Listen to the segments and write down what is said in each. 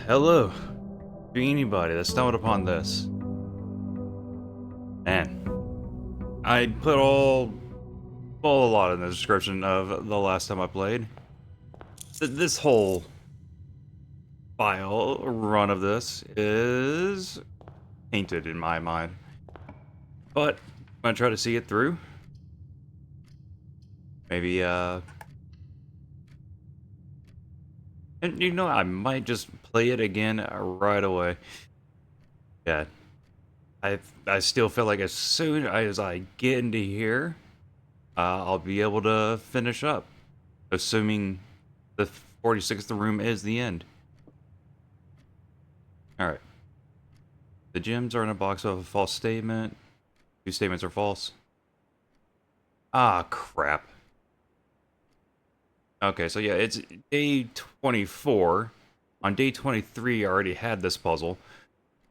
Hello, to anybody that stumbled upon this. Man, I put a lot in the description of the last time I played. This whole file run of this is tainted in my mind, but I'm gonna try to see it through. Maybe, and I might just play it again right away. Yeah, I still feel like as soon as I get into here, I'll be able to finish up, assuming the 46th room is the end. Alright. The gems are in a box of a false statement. Two statements are false. Ah, crap. Okay, so yeah, it's day 24. On day 23, I already had this puzzle,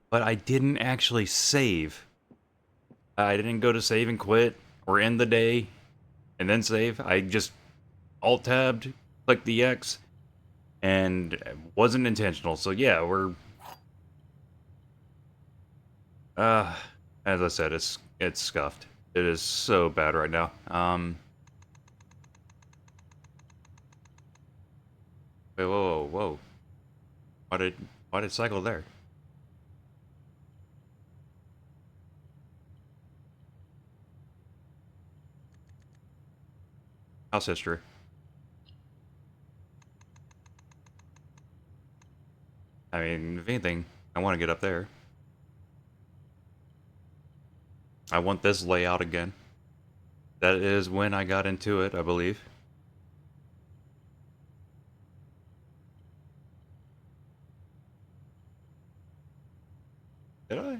but I didn't actually save. I didn't go to save and quit, or end the day, and then save. I just alt-tabbed, clicked the X, and it wasn't intentional. So yeah, we're... Uh, as I said, it's scuffed. It is so bad right now. Wait, whoa, whoa, whoa. Why did it cycle there? House history. I mean, if anything, I want to get up there. I want this layout again. That is when I got into it, I believe. Did I?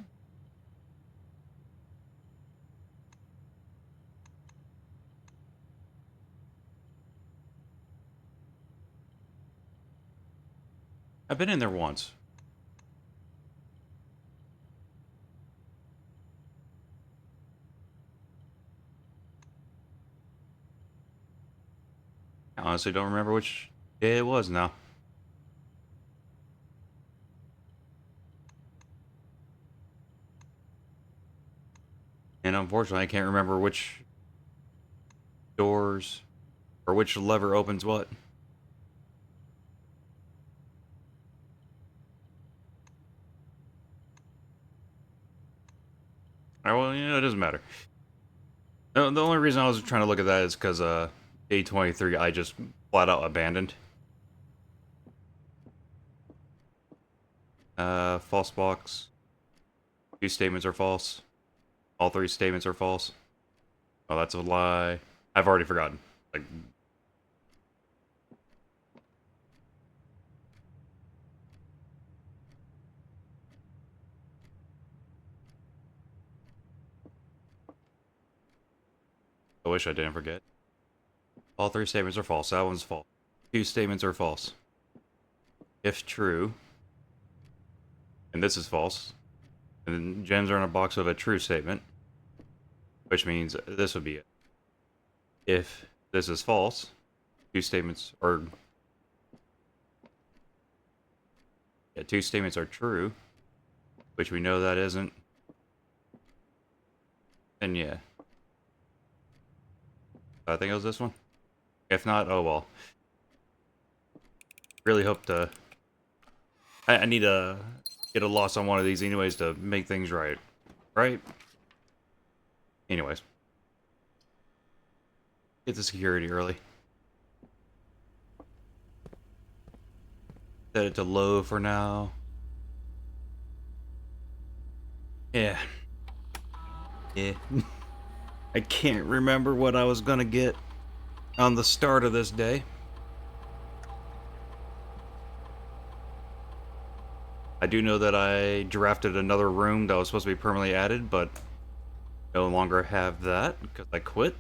I've been in there once. I honestly don't remember which day it was now. And unfortunately, I can't remember which doors or which lever opens what. Well, it doesn't matter. The only reason I was trying to look at that is because day 23 I just flat out abandoned. False box. Two statements are false. All three statements are false. Oh, that's a lie. I've already forgotten. Like, I wish I didn't forget. All three statements are false. That one's false. Two statements are false. If true, and this is false, and then gems are in a box with a true statement, which means this would be it. If this is false, two statements are... Yeah, two statements are true, which we know that isn't. And yeah. I think it was this one. If not, oh well. Really hope to... I need to get a loss on one of these anyways to make things right. Right? Anyways. Get the security early. Set it to low for now. Yeah. Yeah. I can't remember what I was gonna get on the start of this day. I do know that I drafted another room that was supposed to be permanently added, but no longer have that because I quit.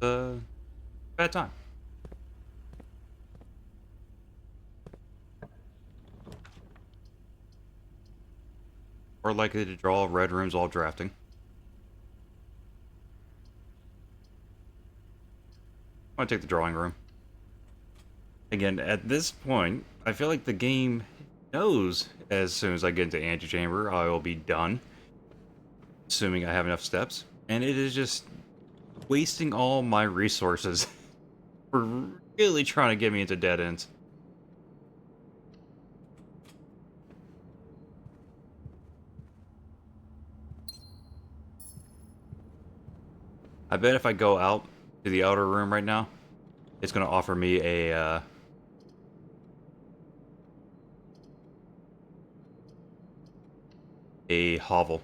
Bad time. More likely to draw red rooms while drafting. I'm gonna take the drawing room. Again, at this point, I feel like the game knows as soon as I get into antechamber, I will be done. Assuming I have enough steps. And it is just wasting all my resources for really trying to get me into dead ends. I bet if I go out to the outer room right now, it's going to offer me a hovel,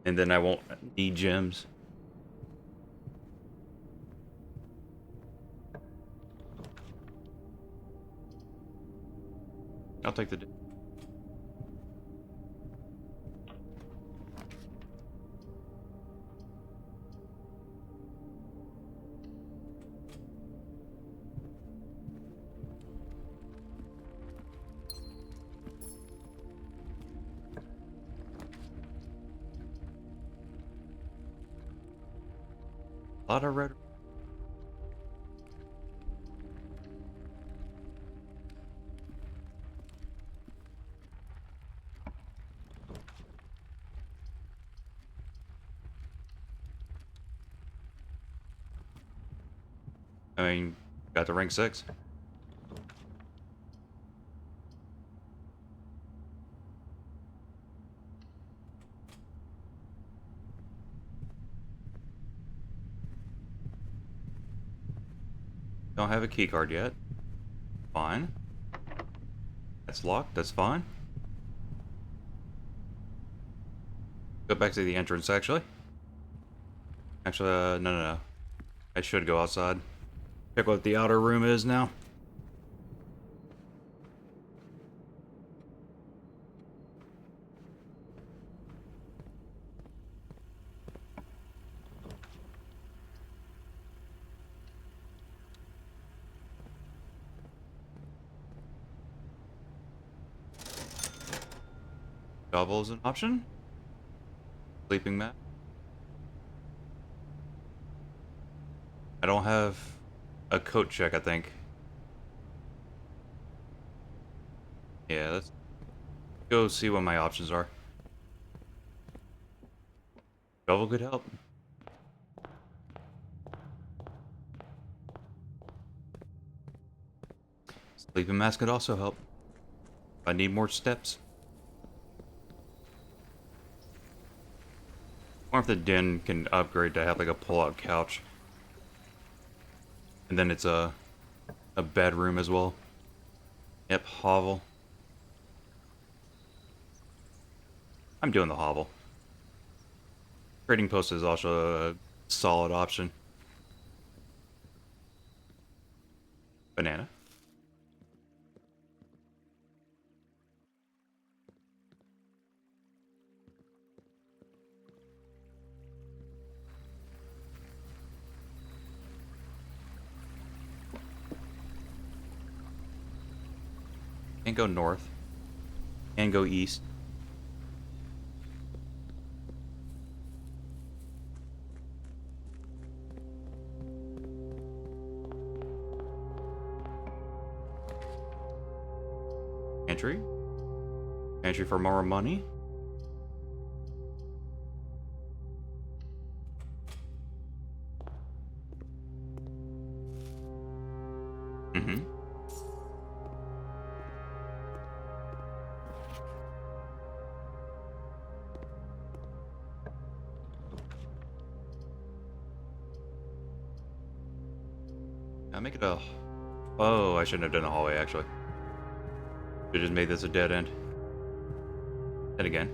and then I won't need gems. I'll take the... A lot of red... I mean, got to rank 6. Don't have a key card yet. Fine. That's locked, that's fine. Go back to the entrance, actually. Actually, no. I should go outside. Check what the outer room is now. Double is an option. Sleeping mat. I don't have a coat check, I think. Yeah, let's go see what my options are. Shovel could help. Sleeping mask could also help. I need more steps. Or if the den can upgrade to have like a pull-out couch. And then it's a bedroom as well. Yep, hovel. I'm doing the hovel. Trading post is also a solid option. Banana. And go north. And go east. Entry. Entry for more money. Mm-hmm. I'll make it a... Oh, I shouldn't have done the hallway, actually. Should just made this a dead end. And again.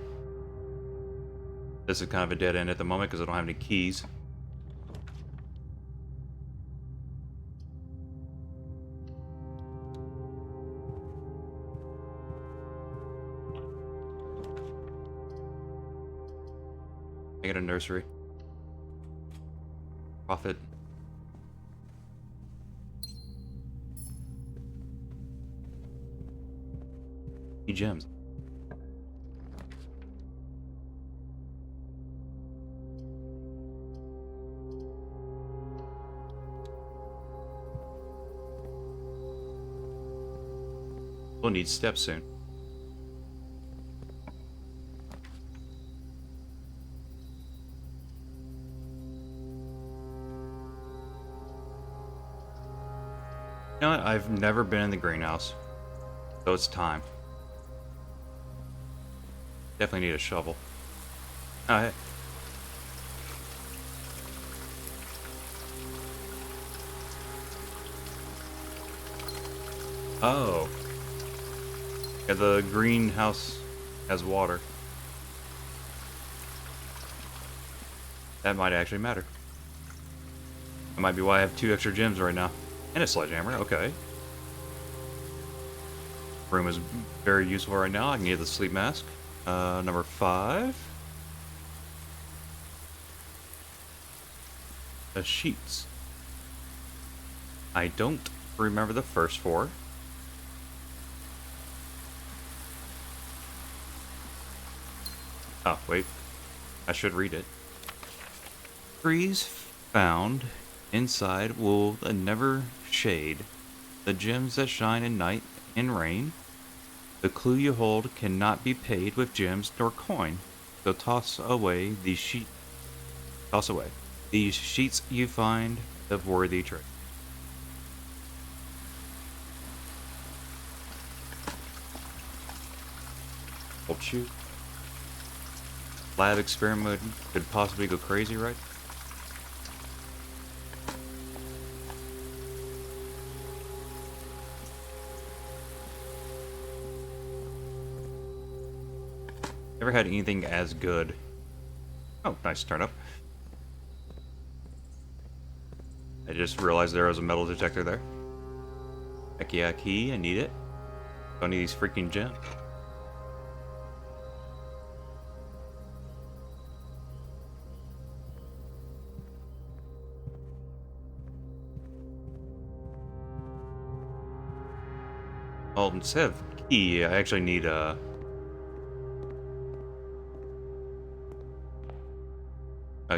This is kind of a dead end at the moment because I don't have any keys. Make it a nursery. Profit. Gems. We'll need steps soon. You know what? I've never been in the greenhouse, so it's time. Definitely need a shovel. Oh, hey. Oh. Yeah, the greenhouse has water. That might actually matter. That might be why I have 2 extra gems right now. And a sledgehammer, okay. Room is very useful right now. I can get the sleep mask. Number 5. The sheets. I don't remember the first 4. Oh, wait. I should read it. Trees found inside will never shade. The gems that shine in night and rain. The clue you hold cannot be paid with gems nor coin. So toss away these sheets. Toss away these sheets you find of worthy trade. Old shoot. Lab experiment could possibly go crazy, right? Never had anything as good. Oh, nice turnip. I just realized there was a metal detector there. Heck yeah, key, I need it. Don't need these freaking gems. Well, instead of key, I actually need a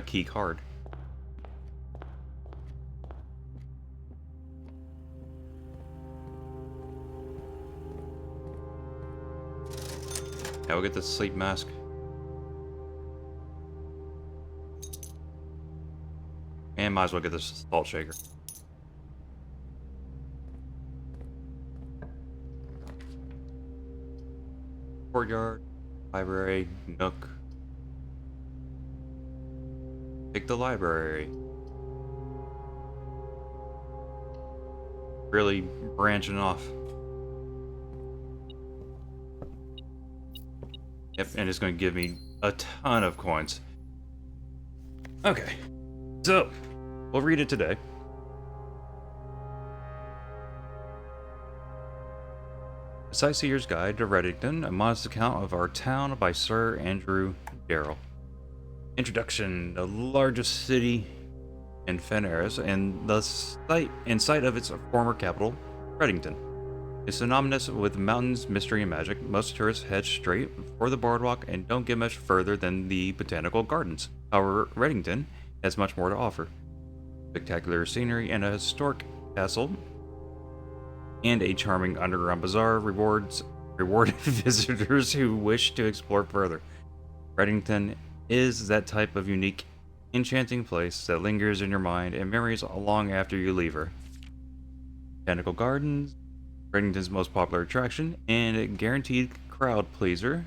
key card. Yeah, we'll get the sleep mask. And might as well get this salt shaker. Courtyard, library, nook. Take the library. Really branching off. Yep, and it's going to give me a ton of coins. Okay, so we'll read it today. A Sightseer's Guide to Reddington, a modest account of our town by Sir Andrew Darrell. Introduction: the largest city in Fenaris and the site of its former capital, Reddington, is synonymous with mountains, mystery, and magic. Most tourists head straight for the boardwalk and don't get much further than the botanical gardens. However, Reddington has much more to offer. Spectacular scenery and a historic castle and a charming underground bazaar reward visitors who wish to explore further. Reddington is that type of unique, enchanting place that lingers in your mind and memories long after you leave her. Botanical Gardens, Reddington's most popular attraction and a guaranteed crowd pleaser.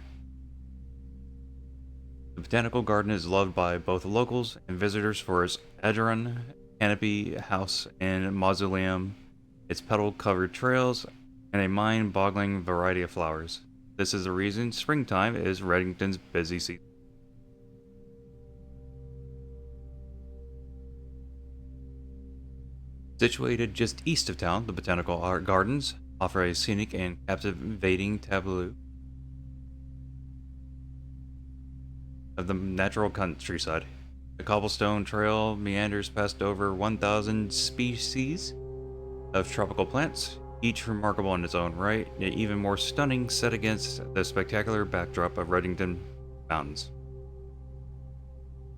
The Botanical Garden is loved by both locals and visitors for its Ageron canopy house and mausoleum, its petal-covered trails, and a mind-boggling variety of flowers. This is the reason springtime is Reddington's busy season. Situated just east of town, the Botanical Gardens offer a scenic and captivating tableau of the natural countryside. The cobblestone trail meanders past over 1,000 species of tropical plants, each remarkable in its own right, yet even more stunning set against the spectacular backdrop of Reddington Mountains.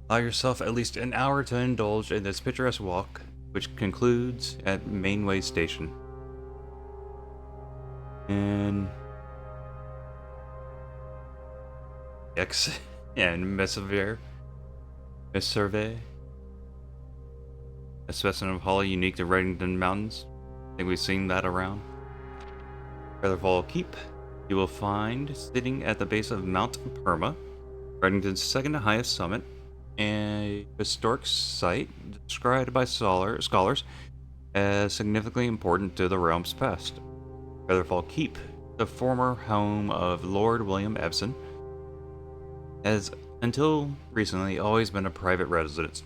Allow yourself at least an hour to indulge in this picturesque walk, which concludes at Mainway Station. And X and Messevier. Survey. A specimen of holly unique to Reddington Mountains. I think we've seen that around. Featherfall Keep. You will find sitting at the base of Mount Perma, Reddington's second highest summit, a historic site described by scholars as significantly important to the realm's past. Featherfall Keep, the former home of Lord William Epson, has until recently always been a private residence,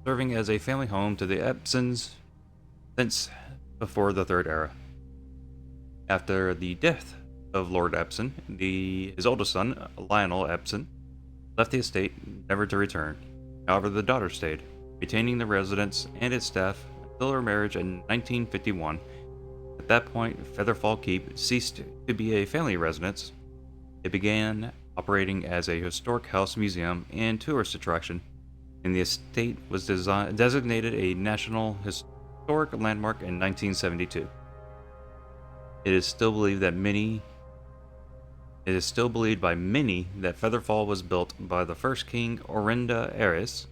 serving as a family home to the Epsons since before the Third Era. After the death of Lord Epson, his oldest son, Lionel Epson, left the estate never to return. However, the daughter stayed, retaining the residence and its staff until her marriage in 1951. At that point, Featherfall Keep ceased to be a family residence. It began operating as a historic house museum and tourist attraction, and the estate was designated a National Historic Landmark in 1972. It is still believed by many that Featherfall was built by the first king, Orinda Ares,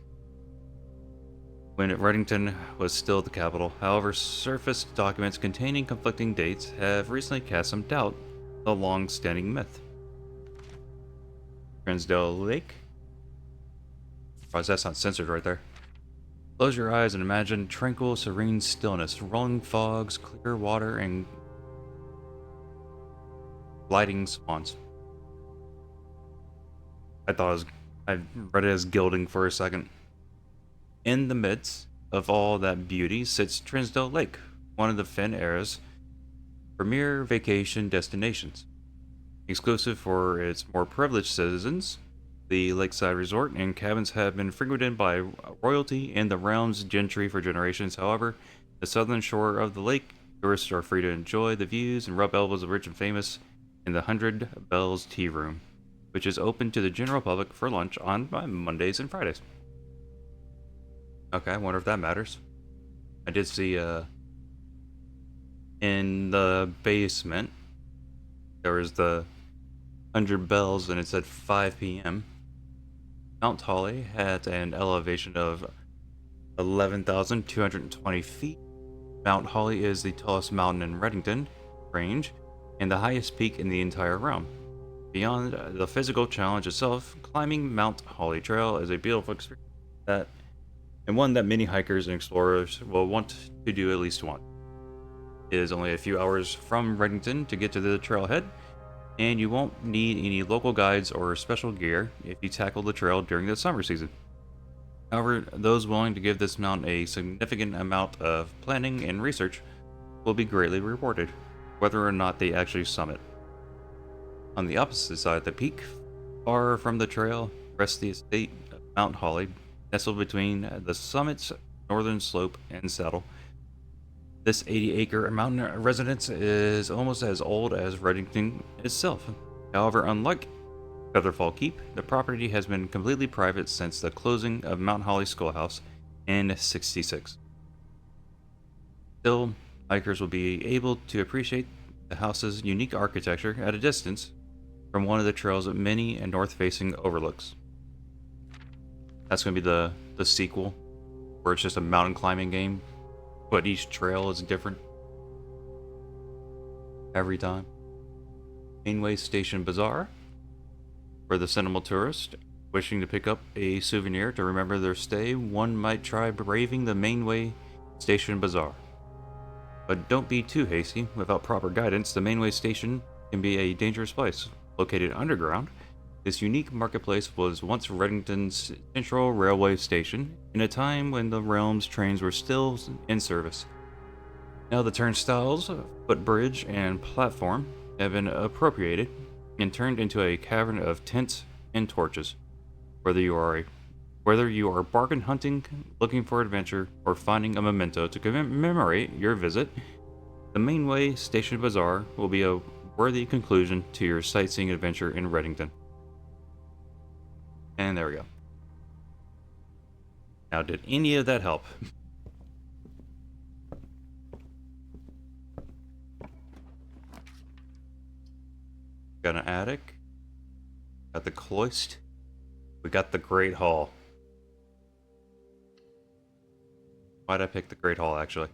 when Reddington was still the capital. However, surface documents containing conflicting dates have recently cast some doubt on the long-standing myth. Trinsdale Lake. Oh, that's not censored right there. Close your eyes and imagine tranquil, serene stillness, rolling fogs, clear water, and gliding swans. I read it as gilding for a second. In the midst of all that beauty sits Trinsdale Lake, one of the Fen Era's premier vacation destinations. Exclusive for its more privileged citizens, the lakeside resort and cabins have been frequented by royalty and the realm's gentry for generations. However, the southern shore of the lake, tourists are free to enjoy the views and rub elbows of rich and famous in the 100 Bells Tea Room, which is open to the general public for lunch on Mondays and Fridays. Okay, I wonder if that matters. I did see in the basement there was the 100 bells and it said 5 p.m. Mount Holly had an elevation of 11,220 feet. Mount Holly is the tallest mountain in Reddington range and the highest peak in the entire realm. Beyond the physical challenge itself, climbing Mount Holly Trail is a beautiful experience and one that many hikers and explorers will want to do at least once. It is only a few hours from Reddington to get to the trailhead, and you won't need any local guides or special gear if you tackle the trail during the summer season. However, those willing to give this mountain a significant amount of planning and research will be greatly rewarded, whether or not they actually summit. On the opposite side of the peak, far from the trail, rests the estate of Mount Holly, nestled between the summit's northern slope and saddle. This 80-acre mountain residence is almost as old as Reddington itself. However, unlike Featherfall Keep, the property has been completely private since the closing of Mount Holly Schoolhouse in '66. Still, hikers will be able to appreciate the house's unique architecture at a distance from one of the trail's many and north-facing overlooks. That's going to be the sequel, where it's just a mountain climbing game, but each trail is different every time. Mainway Station Bazaar, for the sentimental tourist wishing to pick up a souvenir to remember their stay, one might try braving the Mainway Station Bazaar. But don't be too hasty. Without proper guidance, the Mainway Station can be a dangerous place. Located underground, this unique marketplace was once Reddington's central railway station in a time when the realm's trains were still in service. Now the turnstiles, footbridge, and platform have been appropriated and turned into a cavern of tents and torches. Whether you are bargain hunting, looking for adventure, or finding a memento to commemorate your visit, the Mainway Station Bazaar will be a worthy conclusion to your sightseeing adventure in Reddington. And there we go. Now, did any of that help? Got an attic. Got the cloist. We got the Great Hall. Why'd I pick the Great Hall, actually?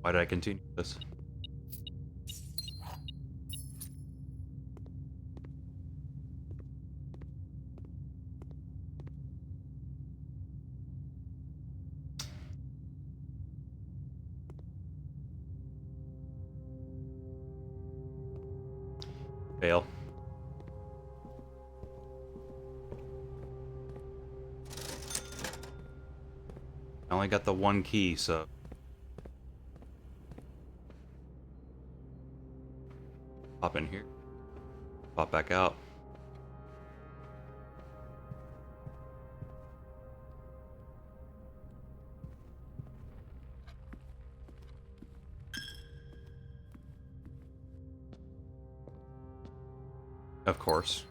Why did I continue this? Fail. I only got the one key, so... Pop in here. Pop back out. Of course.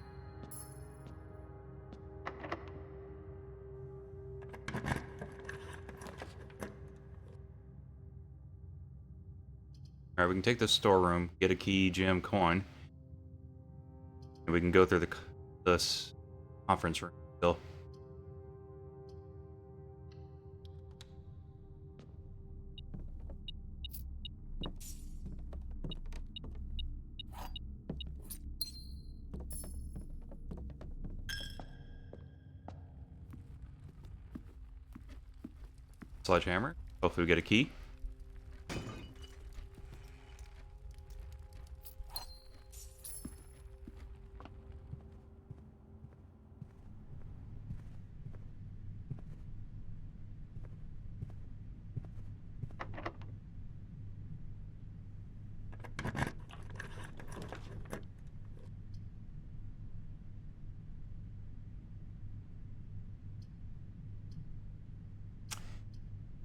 Alright, we can take this storeroom, get a key, gem, coin. And we can go through this conference room still. Sledgehammer. Hopefully we get a key.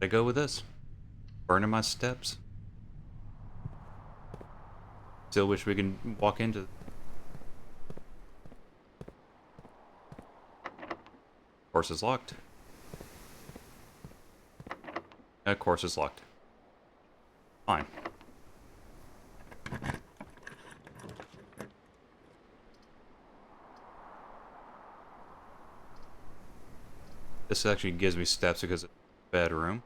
I go with this. Burning my steps. Still wish we can walk into. Of course it's locked. Of course it's locked. Fine. This actually gives me steps because it's a bedroom.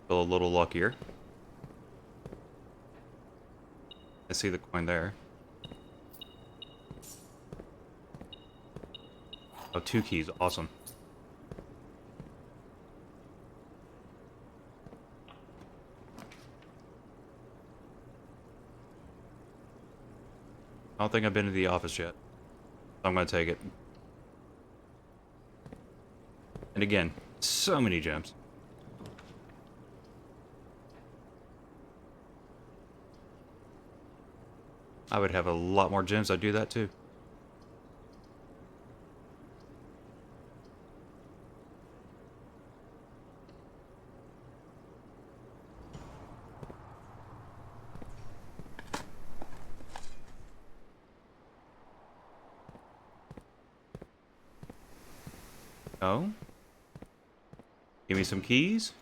Feel a little luckier. I see the coin there. Oh, 2 keys. Awesome. I don't think I've been to the office yet. So I'm gonna take it. And again, so many gems. I would have a lot more gems. I'd do that too. Oh? Give me some keys?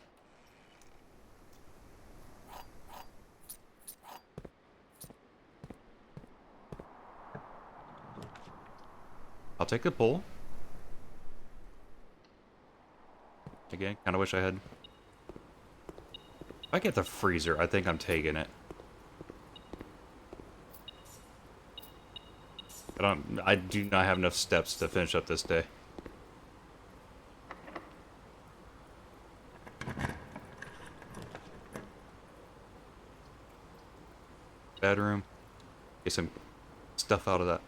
I'll take the pull. Again, kind of wish I had... If I get the freezer, I think I'm taking it. I do not have enough steps to finish up this day. Bedroom. Get some stuff out of that.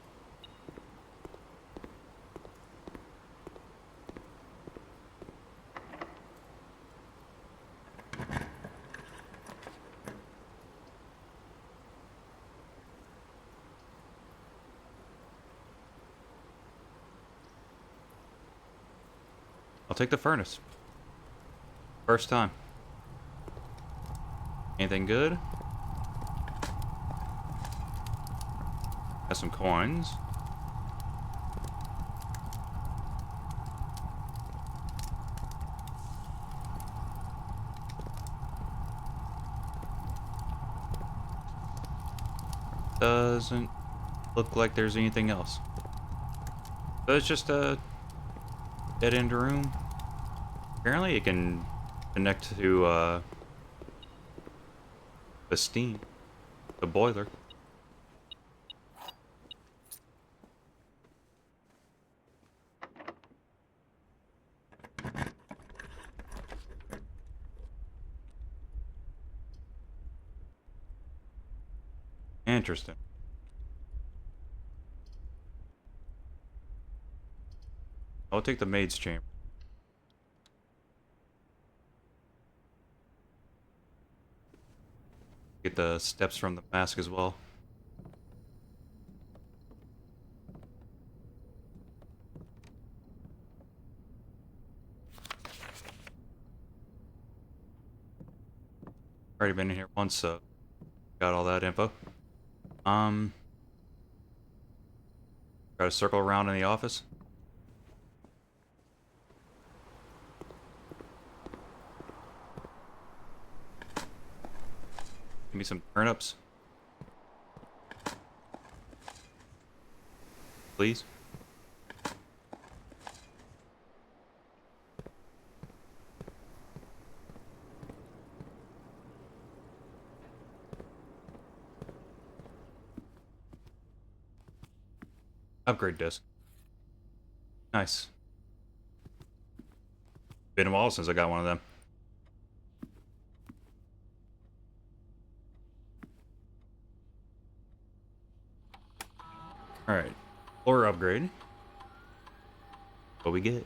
I'll take the furnace. First time. Anything good? Got some coins. Doesn't look like there's anything else. So it's just a dead end room. Apparently it can connect to the steam, the boiler. Interesting. I'll take the maid's chamber. Get the steps from the mask as well. Already been in here once, so got all that info. Try to circle around in the office. Give me some turnips. Please. Upgrade disc. Nice. Been a while since I got one of them. Alright. Floor upgrade. What we get?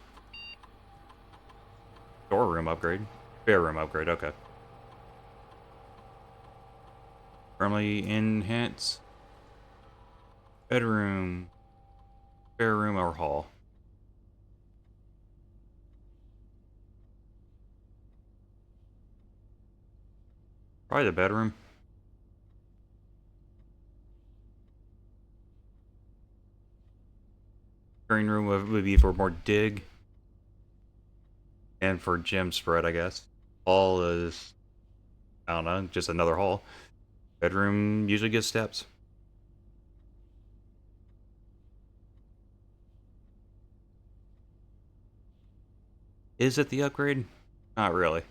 Storeroom upgrade. Spare room upgrade, okay. Firmly enhance. Bedroom. Spare room or hall. Probably the bedroom. Green room would be for more dig. And for gem spread, I guess. Hall is, I don't know, just another hall. Bedroom usually gets steps. Is it the upgrade? Not really.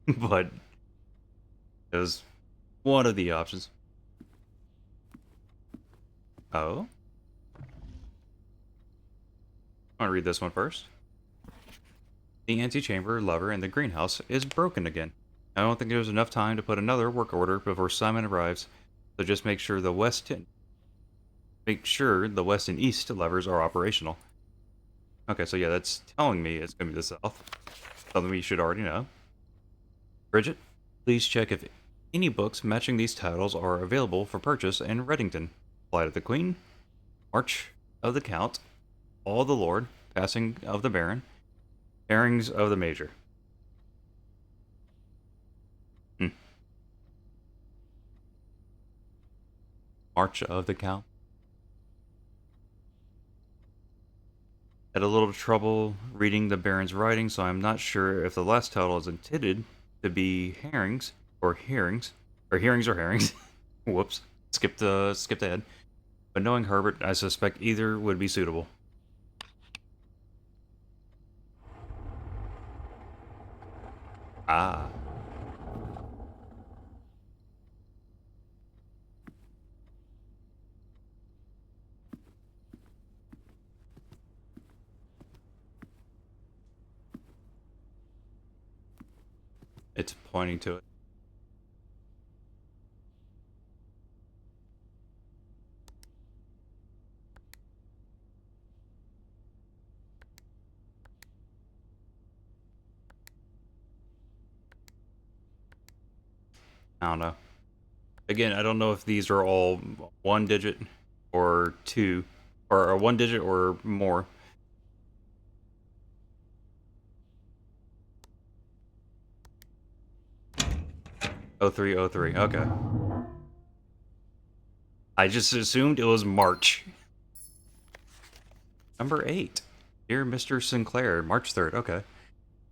But it was one of the options. Oh? I want to read this one first. The antechamber lever in the greenhouse is broken again. I don't think there's enough time to put another work order before Simon arrives, so just make sure the west and east levers are operational. Okay, so yeah, that's telling me it's going to be the south. Something we should already know. Bridget, please check if any books matching these titles are available for purchase in Reddington. Flight of the Queen, March of the Count, All the Lord, Passing of the Baron, Bearings of the Major. March of the Count. Had a little trouble reading the Baron's writing, so I'm not sure if the last title is intended to be herrings or hearings, or hearings or herrings. Whoops, skipped ahead. But knowing Herbert, I suspect either would be suitable. Ah. It's pointing to it. I don't know. Again, I don't know if these are all one digit or two, or one digit or more. 0303. Okay. I just assumed it was March. Number 8. Dear Mr. Sinclair, March 3rd. Okay.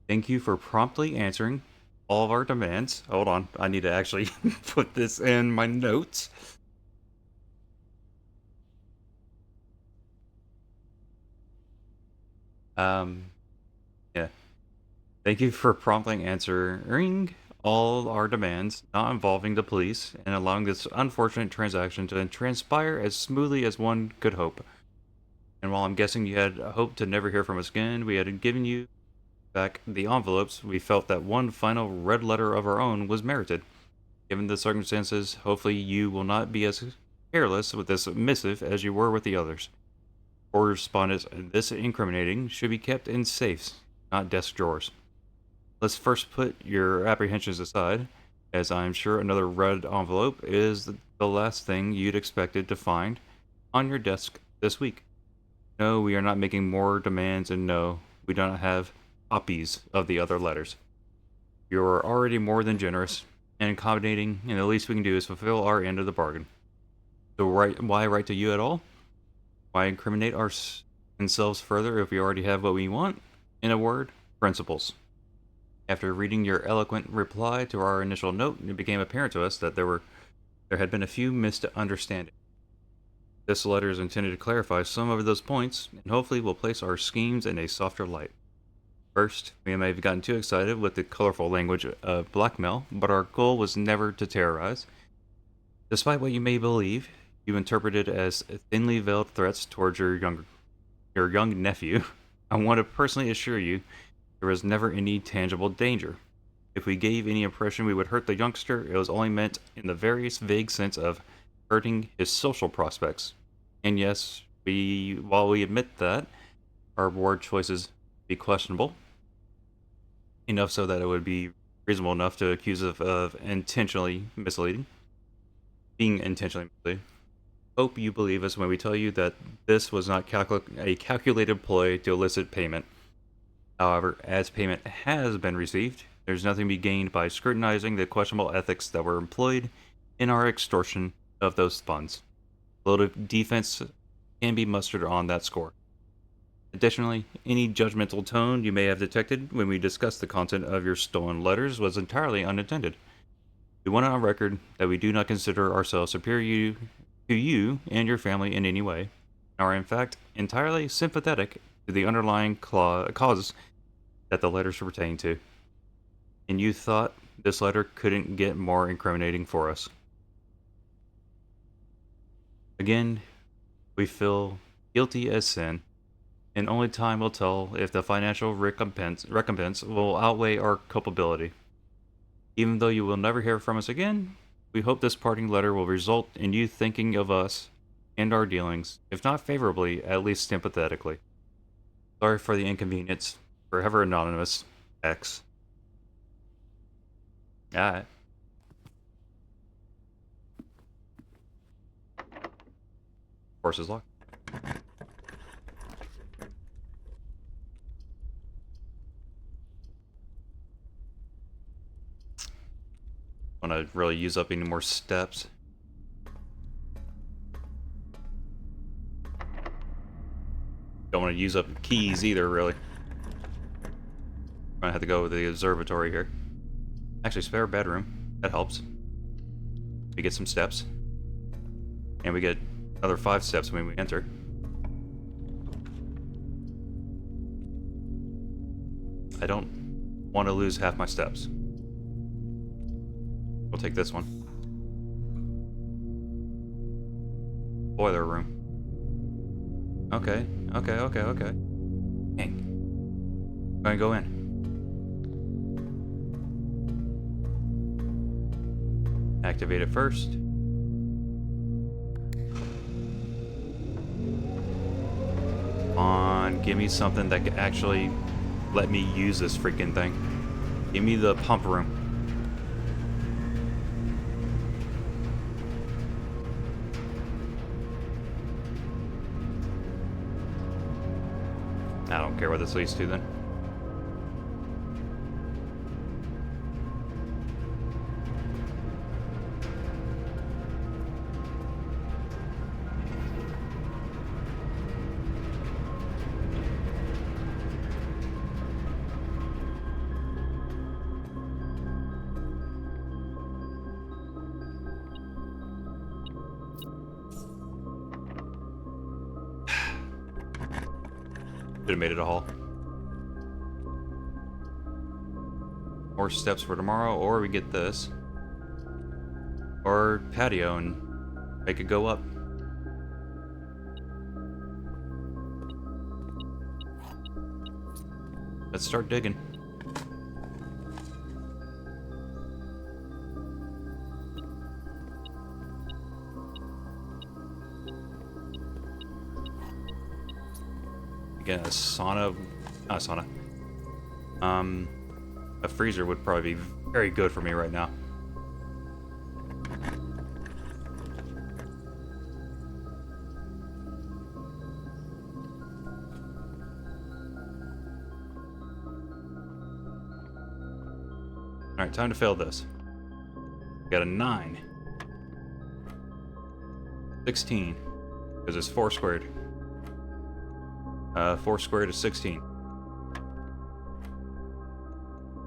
Thank you for promptly answering all of our demands. Hold on. I need to actually put this in my notes. Yeah. Thank you for promptly answering all our demands, not involving the police, and allowing this unfortunate transaction to transpire as smoothly as one could hope. And while I'm guessing you had hoped to never hear from us again, we had given you back the envelopes. We felt that one final red letter of our own was merited. Given the circumstances, hopefully you will not be as careless with this missive as you were with the others. Correspondence this incriminating should be kept in safes, not desk drawers. Let's first put your apprehensions aside, as I'm sure another red envelope is the last thing you'd expected to find on your desk this week. No, we are not making more demands, and no, we do not have copies of the other letters. You're already more than generous and accommodating, and the least we can do is fulfill our end of the bargain. So why write to you at all? Why incriminate ourselves further if we already have what we want? In a word, principles. After reading your eloquent reply to our initial note, it became apparent to us that there had been a few misunderstandings. This letter is intended to clarify some of those points, and hopefully will place our schemes in a softer light. First, we may have gotten too excited with the colorful language of blackmail, but our goal was never to terrorize. Despite what you may believe, you interpreted as thinly veiled threats towards your young nephew. I want to personally assure you there was never any tangible danger. If we gave any impression we would hurt the youngster, it was only meant in the various vague sense of hurting his social prospects. And yes, while we admit that our word choices be questionable, enough so that it would be reasonable enough to accuse of intentionally misleading, being intentionally misleading. Hope you believe us when we tell you that this was not a calculated ploy to elicit payment. However, as payment has been received, there's nothing to be gained by scrutinizing the questionable ethics that were employed in our extortion of those funds. A little defense can be mustered on that score. Additionally, any judgmental tone you may have detected when we discussed the content of your stolen letters was entirely unintended. We want it on record that we do not consider ourselves superior to you and your family in any way, and are in fact entirely sympathetic to the underlying causes that the letters pertain to. And you thought this letter couldn't get more incriminating for us. Again, we feel guilty as sin, and only time will tell if the financial recompense will outweigh our culpability. Even though you will never hear from us again, we hope this parting letter will result in you thinking of us and our dealings, if not favorably, at least sympathetically. Sorry for the inconvenience. Forever anonymous, X. Alright. Course is locked. Want to really use up any more steps? Don't want to use up keys either, really. Gonna have to go with the observatory here. Actually, spare bedroom. That helps. We get some steps. And we get another 5 steps when we enter. I don't want to lose half my steps. We'll take this one. Boiler room. Okay. Dang. I'm gonna go in. Activate it first. Come on, give me something that could actually let me use this freaking thing. Give me the pump room. I don't care what this leads to then. Should have made it a hall. More steps for tomorrow, or we get this. Or patio and make it go up. Let's start digging. Again, a sauna, not a sauna. A freezer would probably be very good for me right now. Alright, time to fill this. Got a 9. 16. Because it's 4 squared. 4 squared is 16.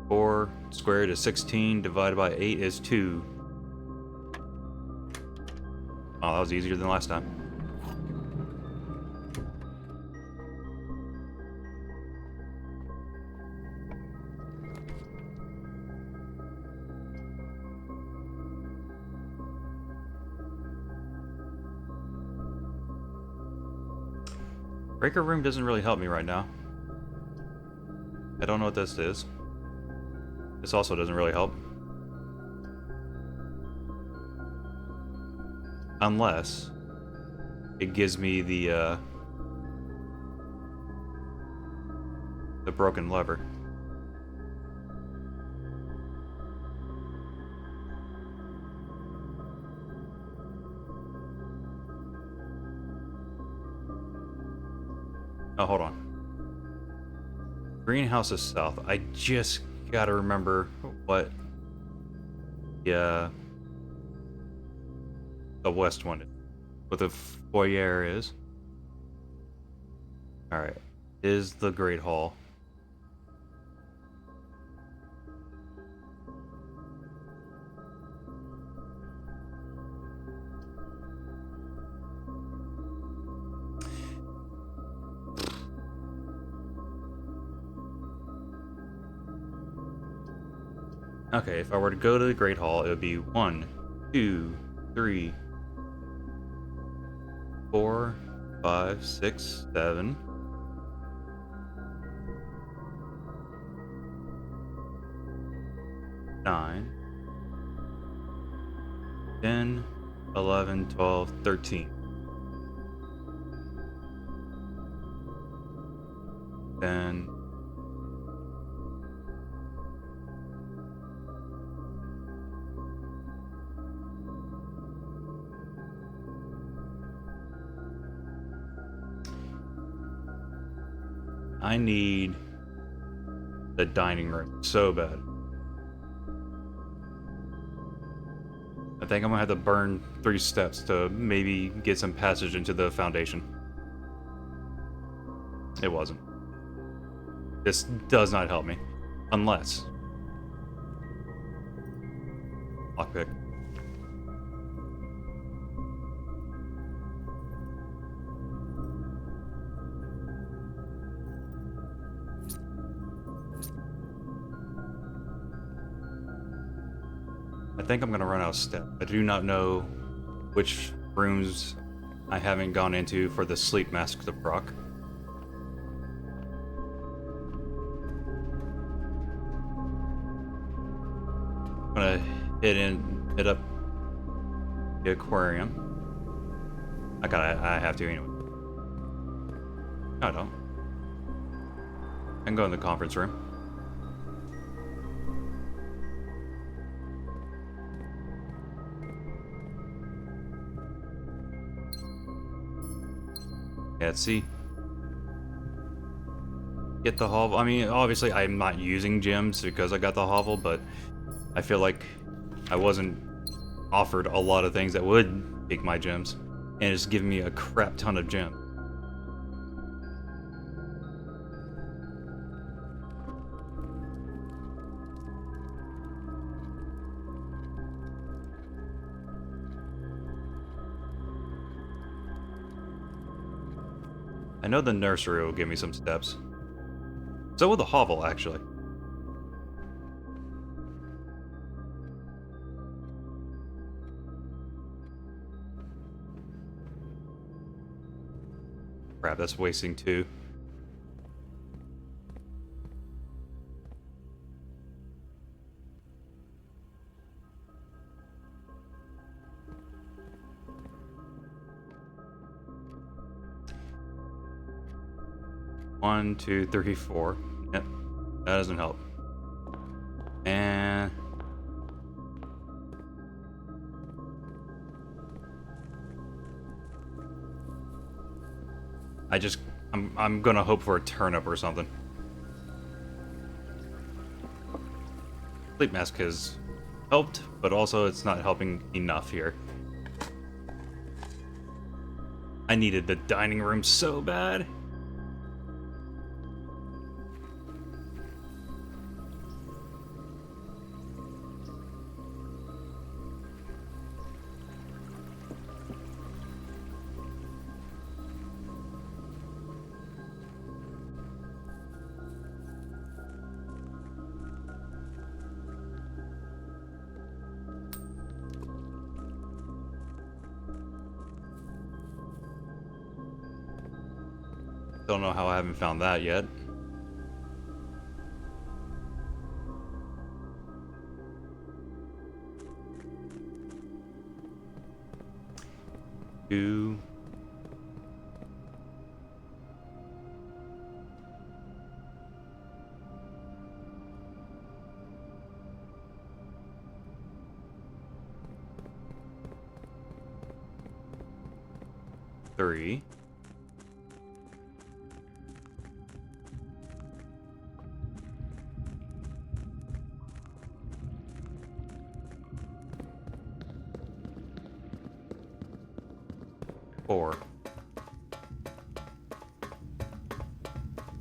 4 squared is 16, divided by 8 is 2. Oh, that was easier than last time. Breaker room doesn't really help me right now. I don't know what this is. This also doesn't really help. Unless it gives me the broken lever. Oh, hold on. Greenhouse is south. I just gotta remember what the west one is. What the foyer is. Alright. Is the Great Hall. Okay, if I were to go to the Great Hall, it would be 1, 2, 3, 4, 5, 6, 7. 9, 10, 11, 12, 13. Then I need the dining room so bad. I think I'm gonna have to burn 3 steps to maybe get some passage into the foundation. It wasn't. This does not help me. Unless lockpick. I think I'm gonna run out of step. I do not know which rooms I haven't gone into for the sleep mask to proc. I'm gonna hit up the aquarium. I have to anyway. No, I don't. I can go in the conference room. Yeah, let's see. Get the hovel. I mean, obviously I'm not using gems because I got the hovel, but I feel like I wasn't offered a lot of things that would take my gems, and it's giving me a crap ton of gems. I know the nursery will give me some steps. So will the hovel, actually. Crap, that's wasting 2. One, 2, 3, 4. Yep, that doesn't help. And I'm gonna hope for a turnip or something. Sleep mask has helped, but also it's not helping enough here. I needed the dining room so bad. Don't know how I haven't found that yet. Two. Three. 4.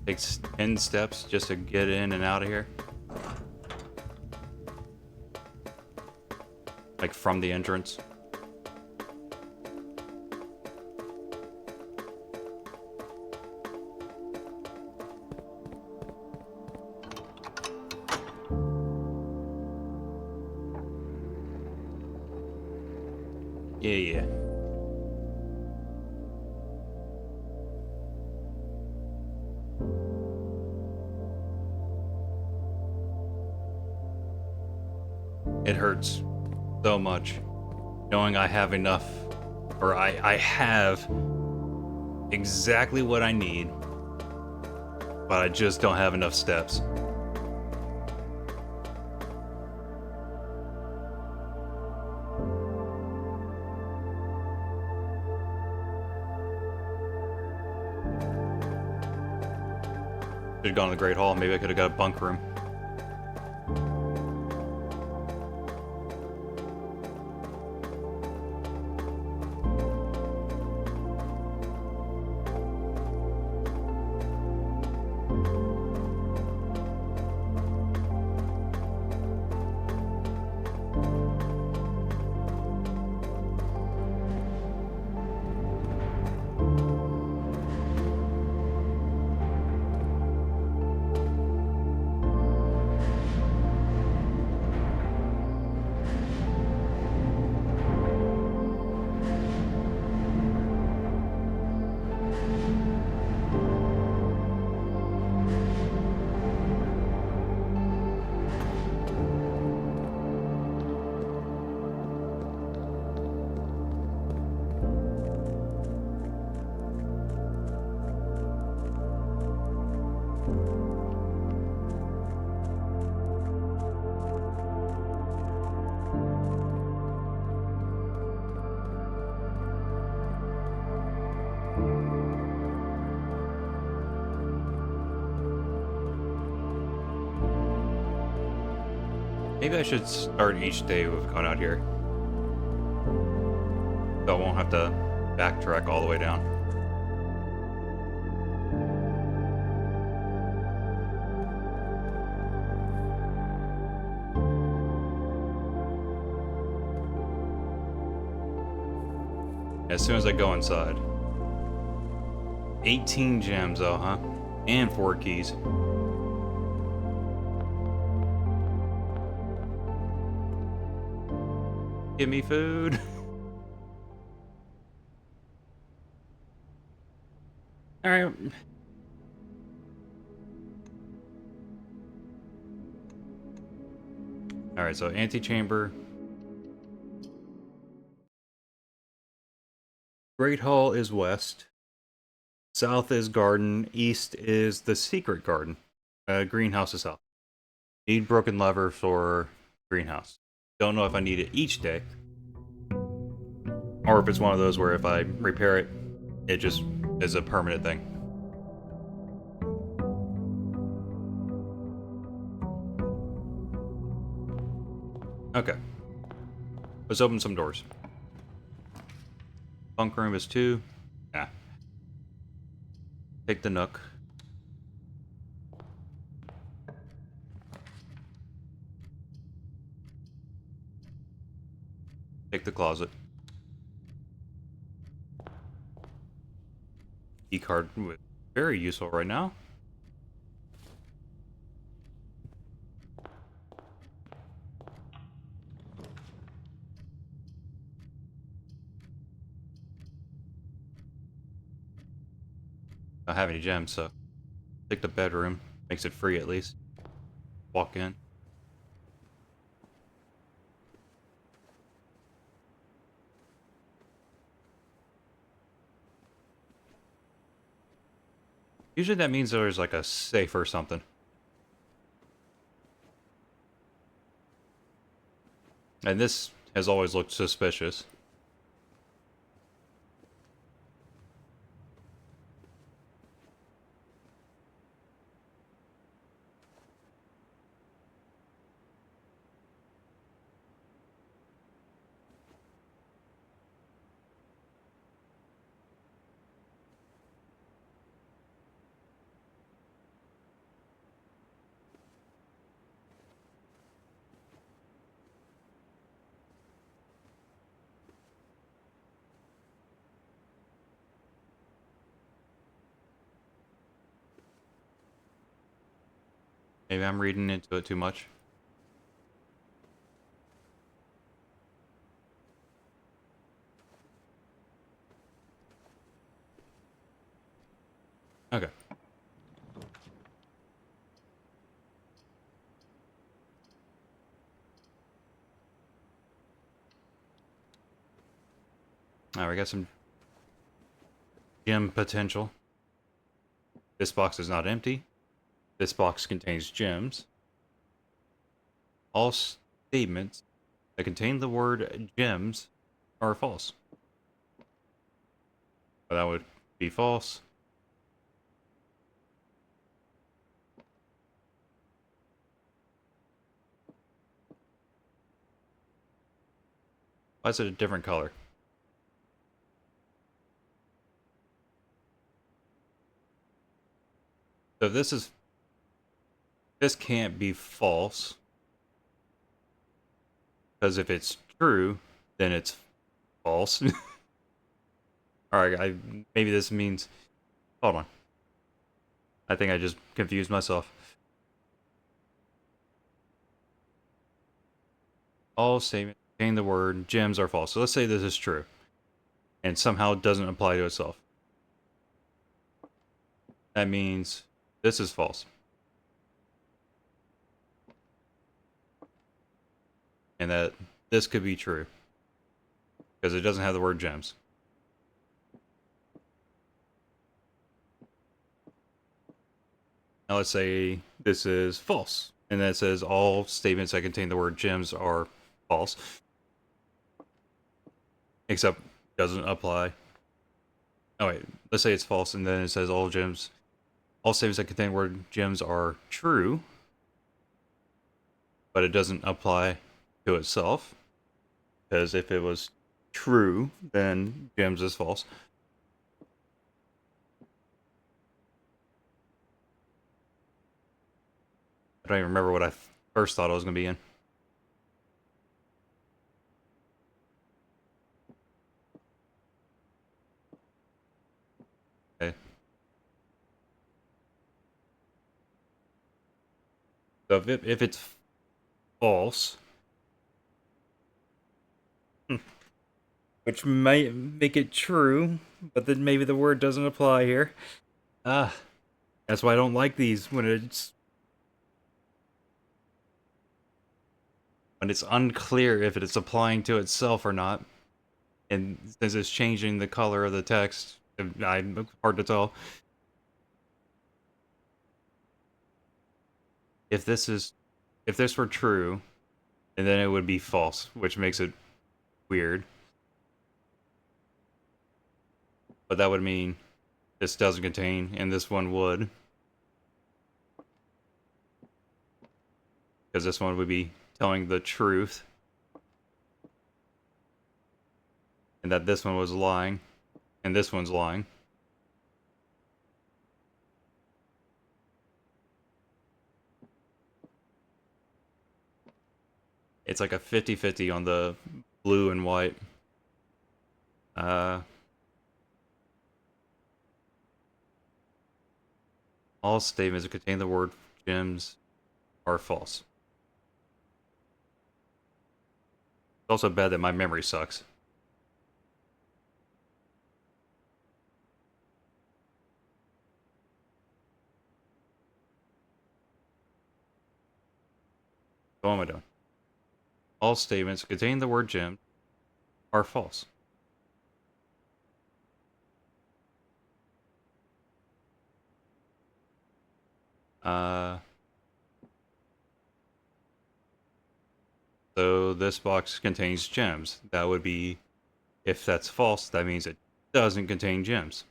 Takes 10 steps just to get in and out of here. Like from the entrance. Yeah. It hurts so much knowing I have enough, or I have exactly what I need, but I just don't have enough steps. Should have gone to the Great Hall. Maybe I could have got a bunk room. Maybe I should start each day with going out here, so I won't have to backtrack all the way down. As soon as I go inside. 18 gems though, huh? And 4 keys. Give me food. Alright. Alright, so antechamber. Great Hall is west. South is garden. East is the secret garden. Greenhouse is south. Need broken lever for greenhouse. Don't know if I need it each day. Or if it's one of those where if I repair it, it just is a permanent thing. Okay. Let's open some doors. Bunk room is 2. Nah. Take the nook. Take the closet. Key card. Very useful right now. Don't have any gems, so take the bedroom. Makes it free at least. Walk in. Usually that means there's like a safe or something. And this has always looked suspicious. Maybe I'm reading into it too much. Okay. Alright, we got some gem potential. This box is not empty. This box contains gems. All statements that contain the word gems are false. But that would be false. Why is it a different color? So this can't be false. Because if it's true, then it's false. Alright, maybe this means... Hold on. I think I just confused myself. All statements contain the word gems are false. So let's say this is true. And somehow doesn't apply to itself. That means this is false. And that this could be true. Because it doesn't have the word gems. Now let's say this is false. And then it says all statements that contain the word gems are false. Except doesn't apply. Oh wait, let's say it's false and then it says all statements that contain the word gems are true. But it doesn't apply to itself. Because if it was true, then gems is false. I don't even remember what I first thought I was going to be in. Okay. So if it's false, which might make it true, but then maybe the word doesn't apply here. Ah, that's why I don't like these when it's unclear if it's applying to itself or not, and since it's changing the color of the text, I'm hard to tell. If this is, if this were true, and then it would be false, which makes it weird. But that would mean this doesn't contain, and this one would, because this one would be telling the truth, and that this one was lying, and this one's lying. It's like a 50-50 on the blue and white. Uh, all statements that contain the word gems are false. It's also bad that my memory sucks. So what am I doing? All statements containing the word gems are false. Uh, so this box contains gems. That would be, if that's false, that means it doesn't contain gems.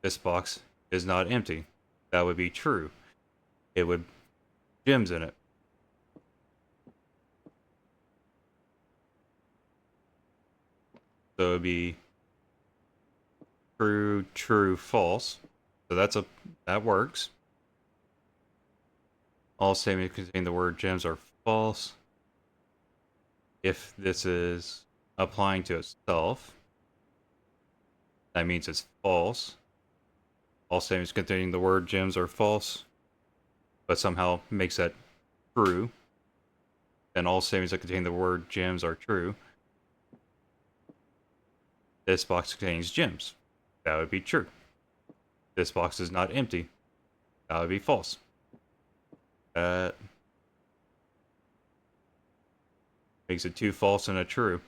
This box is not empty. That would be true. It would gems in it. So it would be true, true, false. So that works. All statements containing the word gems are false. If this is applying to itself, that means it's false. All statements containing the word gems are false, but somehow makes that true. Then all statements that contain the word gems are true. This box contains gems. That would be true. This box is not empty. That would be false. That makes it two false and a true.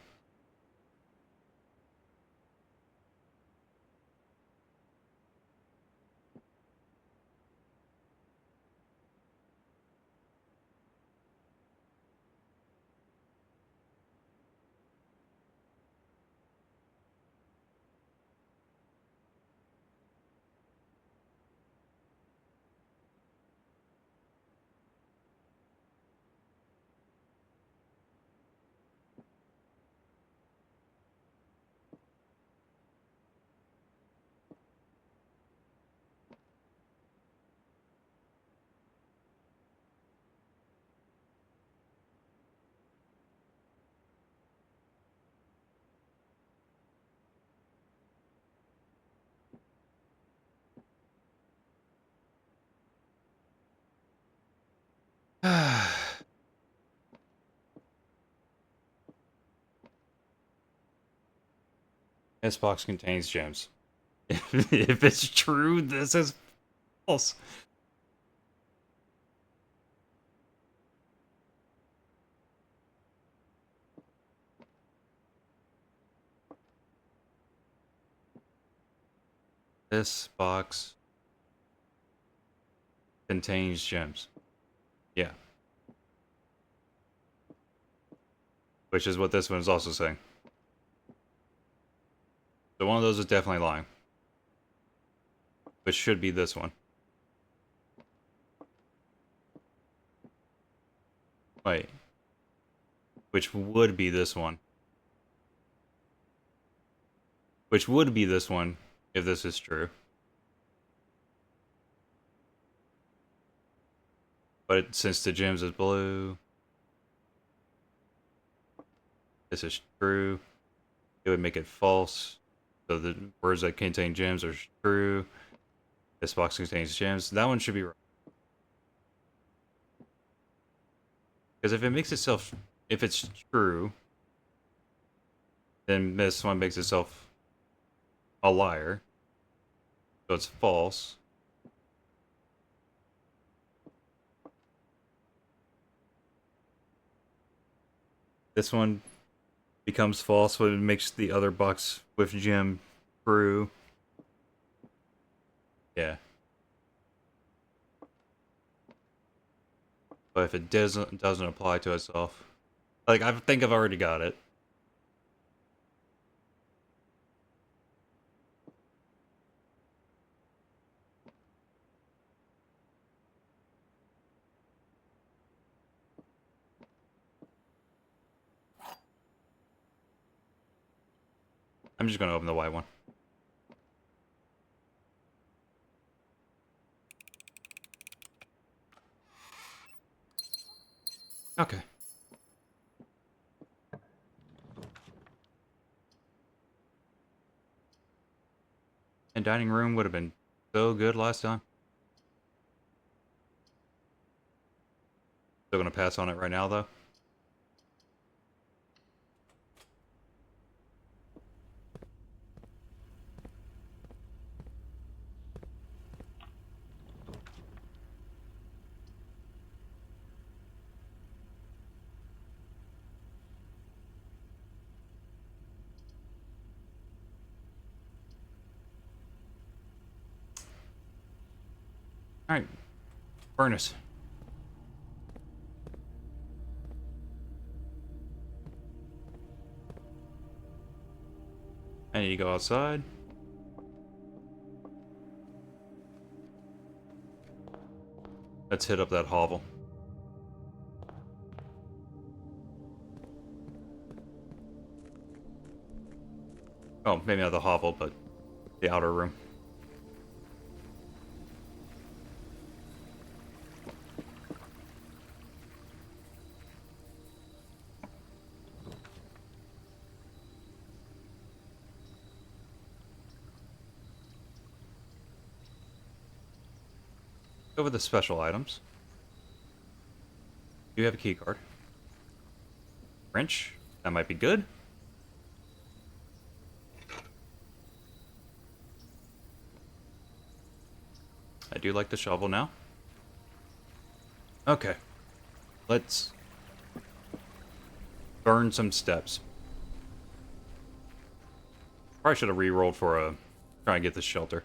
This box contains gems. If it's true, this is false. This box contains gems. Yeah. Which is what this one is also saying. So one of those is definitely lying. Which should be this one. Wait. Which would be this one. Which would be this one if this is true. But since the gems is blue, this is true. It would make it false. So the words that contain gems are true. This box contains gems. That one should be right. Because if it makes itself, if it's true, then this one makes itself a liar. So it's false. This one becomes false when it makes the other box with Jim true. Yeah. But if it doesn't apply to itself, like I think I've already got it. I'm just gonna open the white one. Okay. And dining room would have been so good last time. Still gonna pass on it right now though. Alright. Furnace. I need to go outside. Let's hit up that hovel. Oh, maybe not the hovel, but the outer room. Go with the special items. You have a key card. Wrench. That might be good. I do like the shovel now. Okay. Let's burn some steps. Probably should have re-rolled for a try and get this shelter.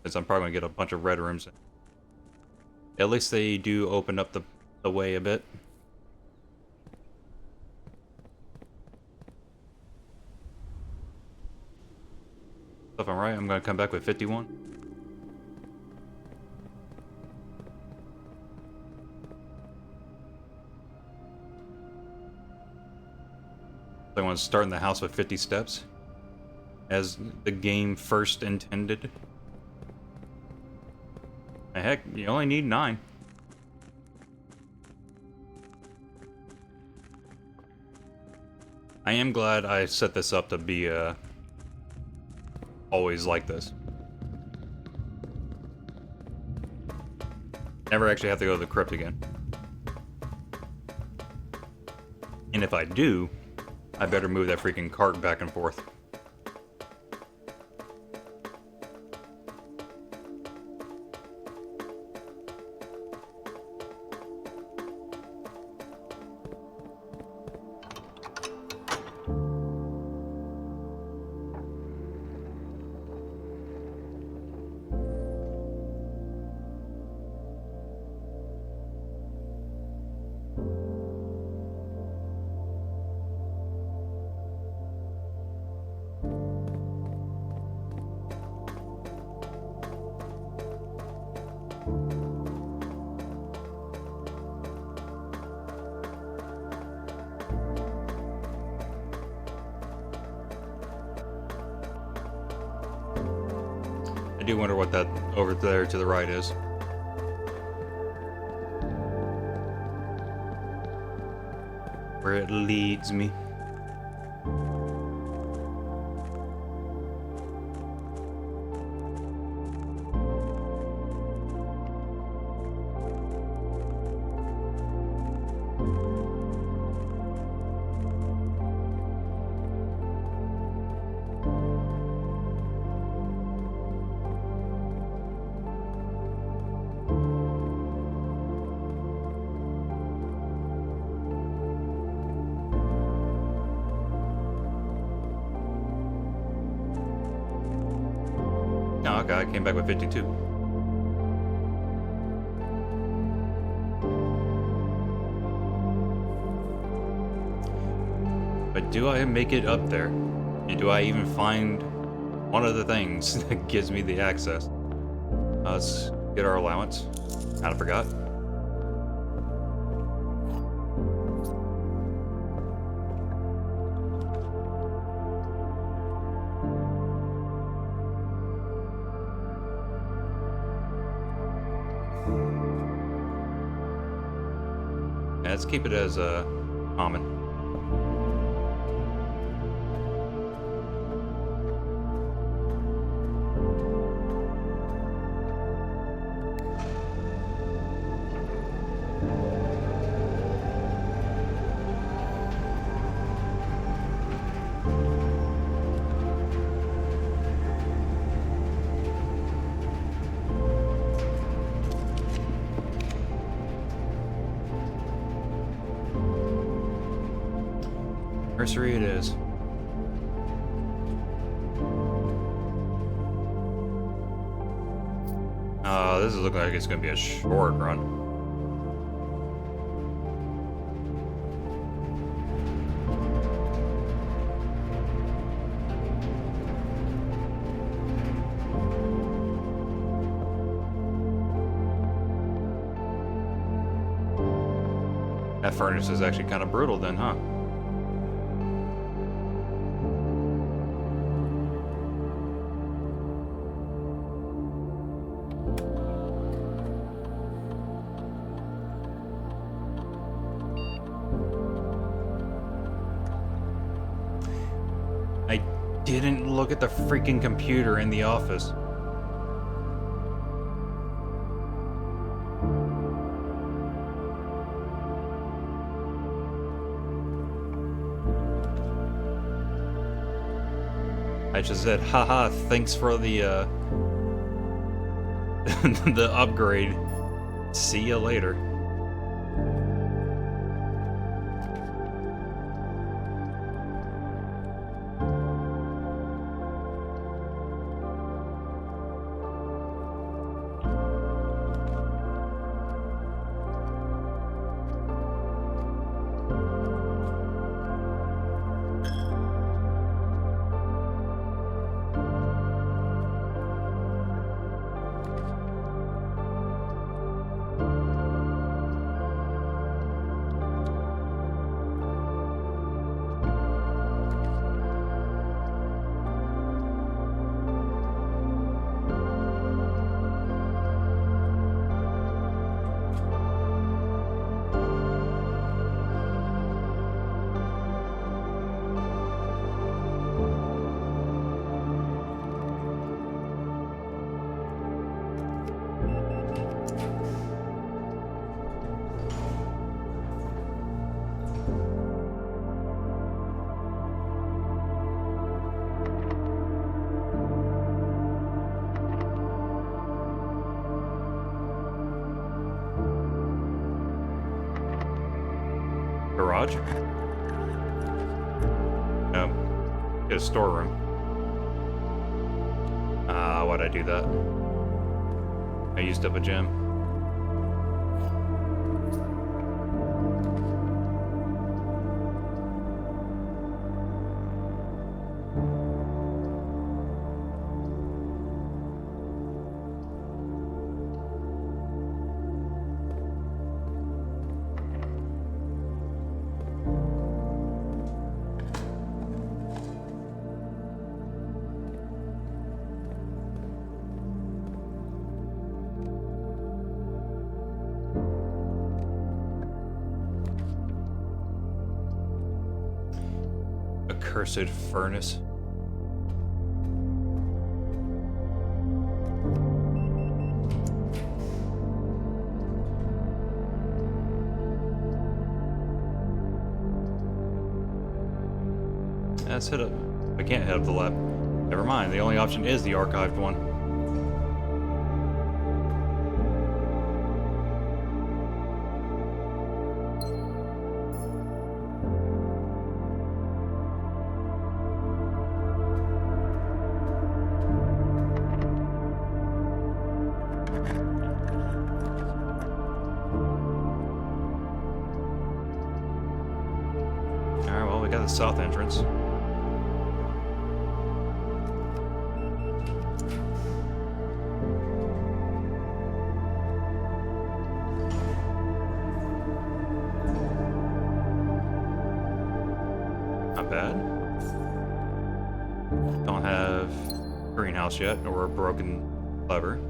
Because I'm probably gonna get a bunch of red rooms. At least they do open up the way a bit. So if I'm right, I'm gonna come back with 51. So I want to start in the house with 50 steps, as the game first intended. Heck, you only need 9. I am glad I set this up to be always like this. Never actually have to go to the crypt again. And if I do, I better move that freaking cart back and forth. I do wonder what that over there to the right is. Where it leads me. guy came back with 52. But do I make it up there? Do I even find one of the things that gives me the access? Let's get our allowance. I forgot. Yeah, let's keep it as common. Nursery it is. This is looking like it's gonna be a short run. That furnace is actually kind of brutal then, huh? I didn't look at the freaking computer in the office. I just said, haha, thanks for the the upgrade. See ya later. Garage? No. Get a storeroom. Why'd I do that? I used up a gem. Accursed furnace. Let's hit up. I can't hit up the lab. Never mind, the only option is the archived one. the south entrance. Not bad. Don't have greenhouse yet, or a broken lever.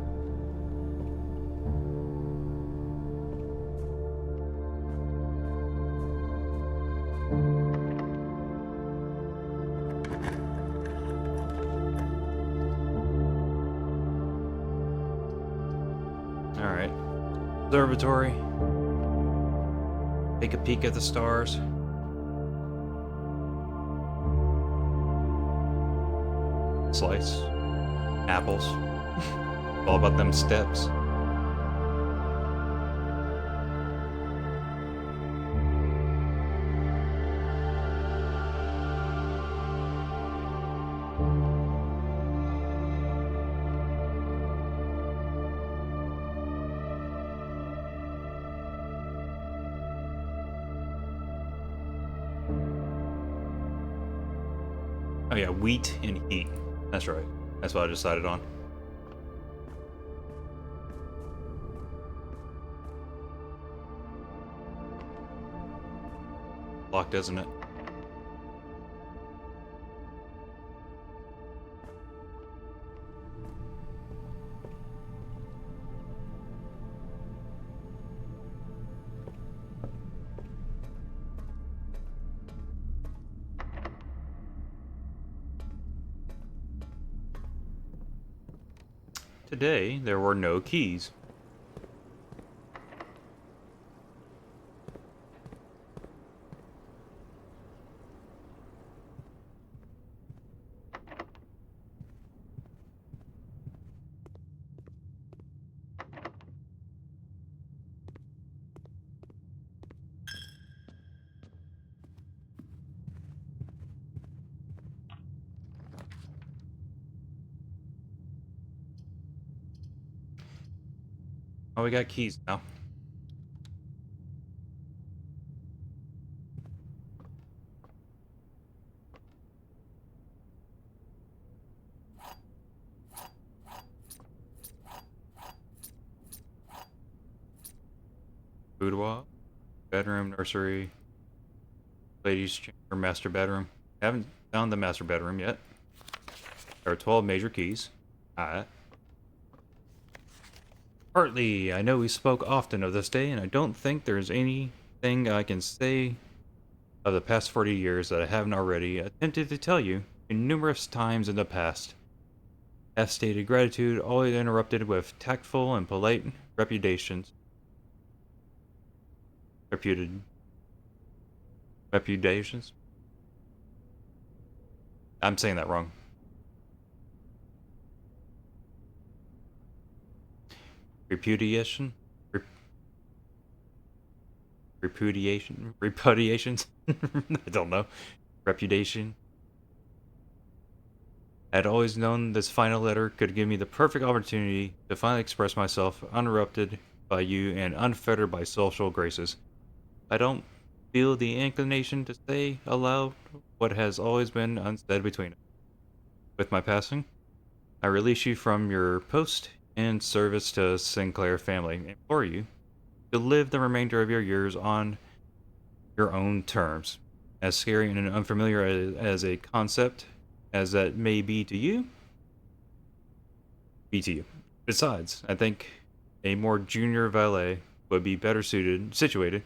Alright. Observatory. Take a peek at the stars. Slice. Apples. All about them steps. Oh yeah, wheat and heat. That's right. That's what I decided on. Locked, isn't it? Today, there were no keys. Oh, we got keys now. Boudoir, bedroom, nursery, ladies' chamber, master bedroom. Haven't found the master bedroom yet. There are 12 major keys. Alright. Partly, I know we spoke often of this day, and I don't think there's anything I can say of the past 40 years that I haven't already attempted to tell you in numerous times in the past. Half-stated gratitude, always interrupted with tactful and polite reputations. Reputations? I'm saying that wrong. Repudiation? Repudiations? I don't know. Repudiation. I had always known this final letter could give me the perfect opportunity to finally express myself uninterrupted by you and unfettered by social graces. I don't feel the inclination to say aloud what has always been unsaid between us. With my passing, I release you from your post and service to Sinclair family and implore you to live the remainder of your years on your own terms. As scary and unfamiliar as a concept as that may be to you, Besides, I think a more junior valet would be better situated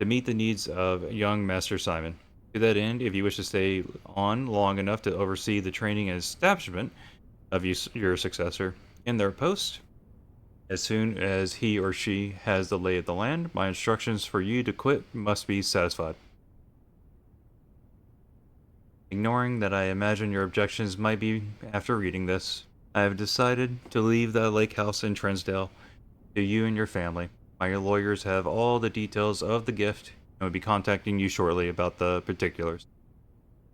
to meet the needs of young Master Simon. To that end, if you wish to stay on long enough to oversee the training and establishment of your successor in their post, as soon as he or she has the lay of the land, my instructions for you to quit must be satisfied. Ignoring that I imagine your objections might be after reading this, I have decided to leave the lake house in Trensdale to you and your family. My lawyers have all the details of the gift and will be contacting you shortly about the particulars.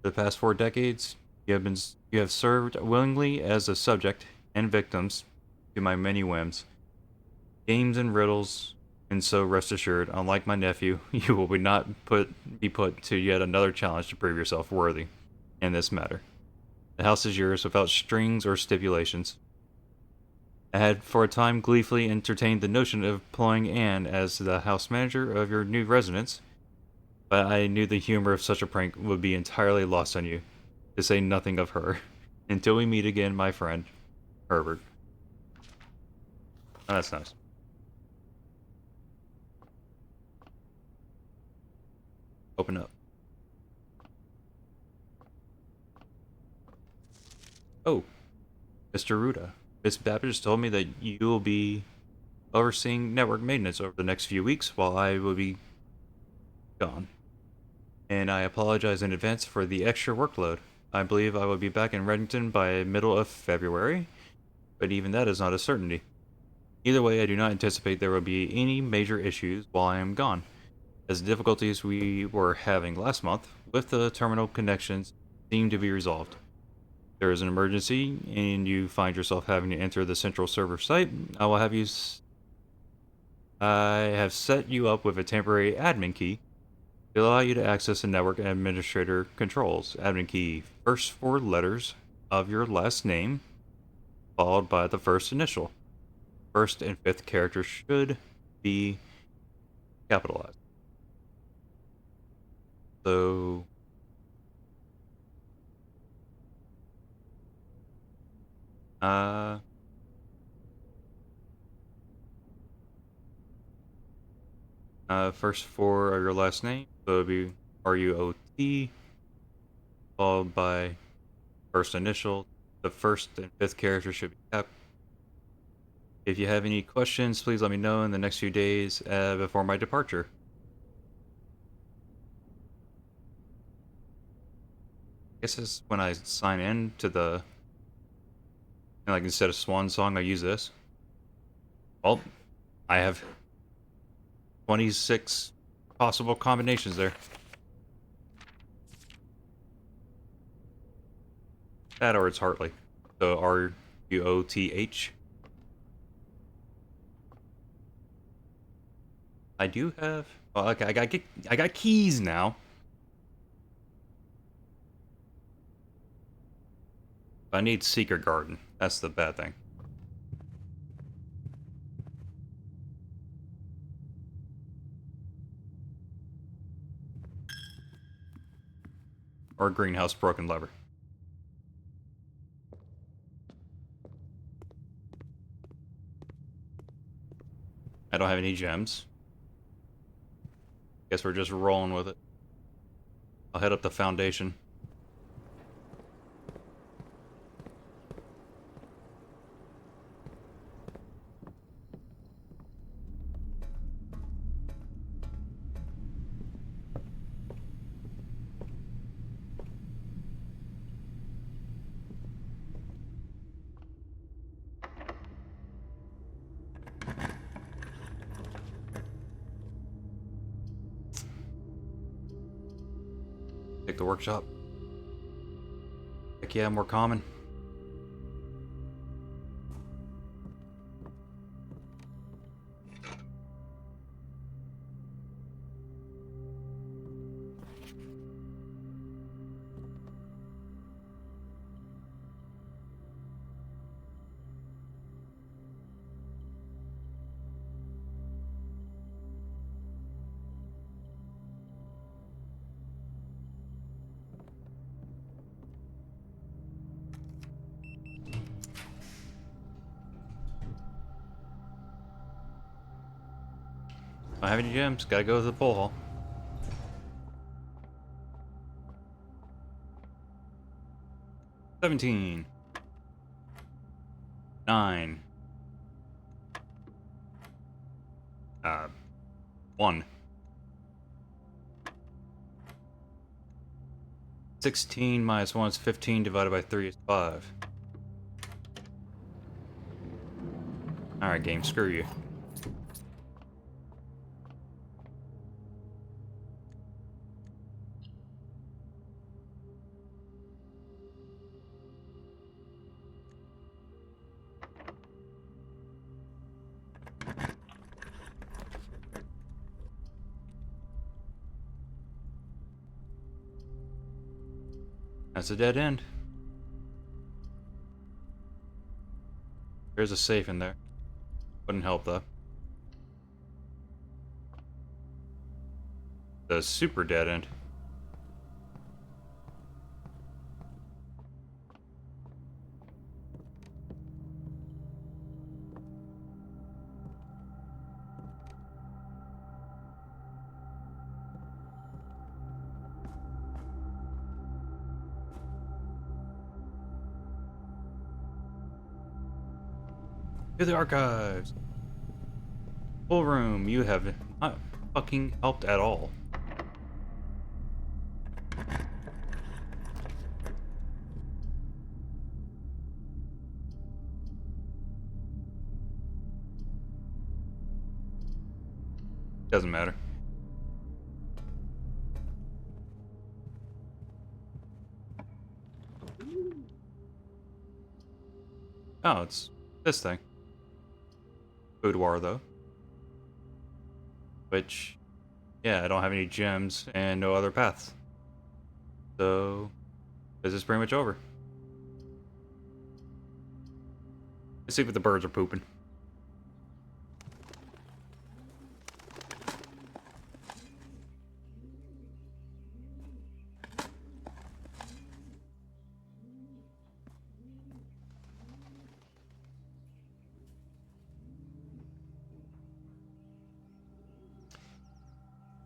For the past 4 decades, you have served willingly as a subject and victims to my many whims. Games and riddles And so rest assured, unlike my nephew, you will be put to yet another challenge to prove yourself worthy in this matter. The house is yours without strings or stipulations. I had for a time gleefully entertained the notion of employing Anne as the house manager of your new residence, but I knew the humor of such a prank would be entirely lost on you, to say nothing of her. Until we meet again, my friend, Herbert. Oh, that's nice. Open up. Oh, Mr. Ruda. Miss Babbage told me that you will be overseeing network maintenance over the next few weeks while I will be gone. And I apologize in advance for the extra workload. I believe I will be back in Reddington by middle of February, but even that is not a certainty. Either way, I do not anticipate there will be any major issues while I am gone, as the difficulties we were having last month with the terminal connections seem to be resolved. If there is an emergency and you find yourself having to enter the central server site, I have set you up with a temporary admin key to allow you to access the network administrator controls. Admin key, first four letters of your last name, followed by the first initial. First and fifth characters should be capitalized. So, uh, first four of your last name, so it'd be RUOT, followed by first initial. The first and fifth character should be cap. If you have any questions, please let me know in the next few days before my departure. I guess this is when I sign in to the, like instead of Swan Song, I use this. Well, I have 26 possible combinations there. That or it's Hartley. So RUOTH. I do have. Well, okay, I got keys now. I need Secret Garden. That's the bad thing. Or Greenhouse Broken Lever. I don't have any gems. Guess we're just rolling with it. I'll head up the foundation. Take the workshop. Heck yeah, more common. Don't have any gems. Gotta go to the pull hall. $17. 9. 1. 16 minus 1 is 15 divided by 3 is 5. Alright, game, screw you. That's a dead end. There's a safe in there. Wouldn't help though. The super dead end. To the archives. Full room. You have not fucking helped at all. Doesn't matter. Oh, it's this thing. Boudoir, though. Which, yeah, I don't have any gems and no other paths. So, this is pretty much over. Let's see if the birds are pooping.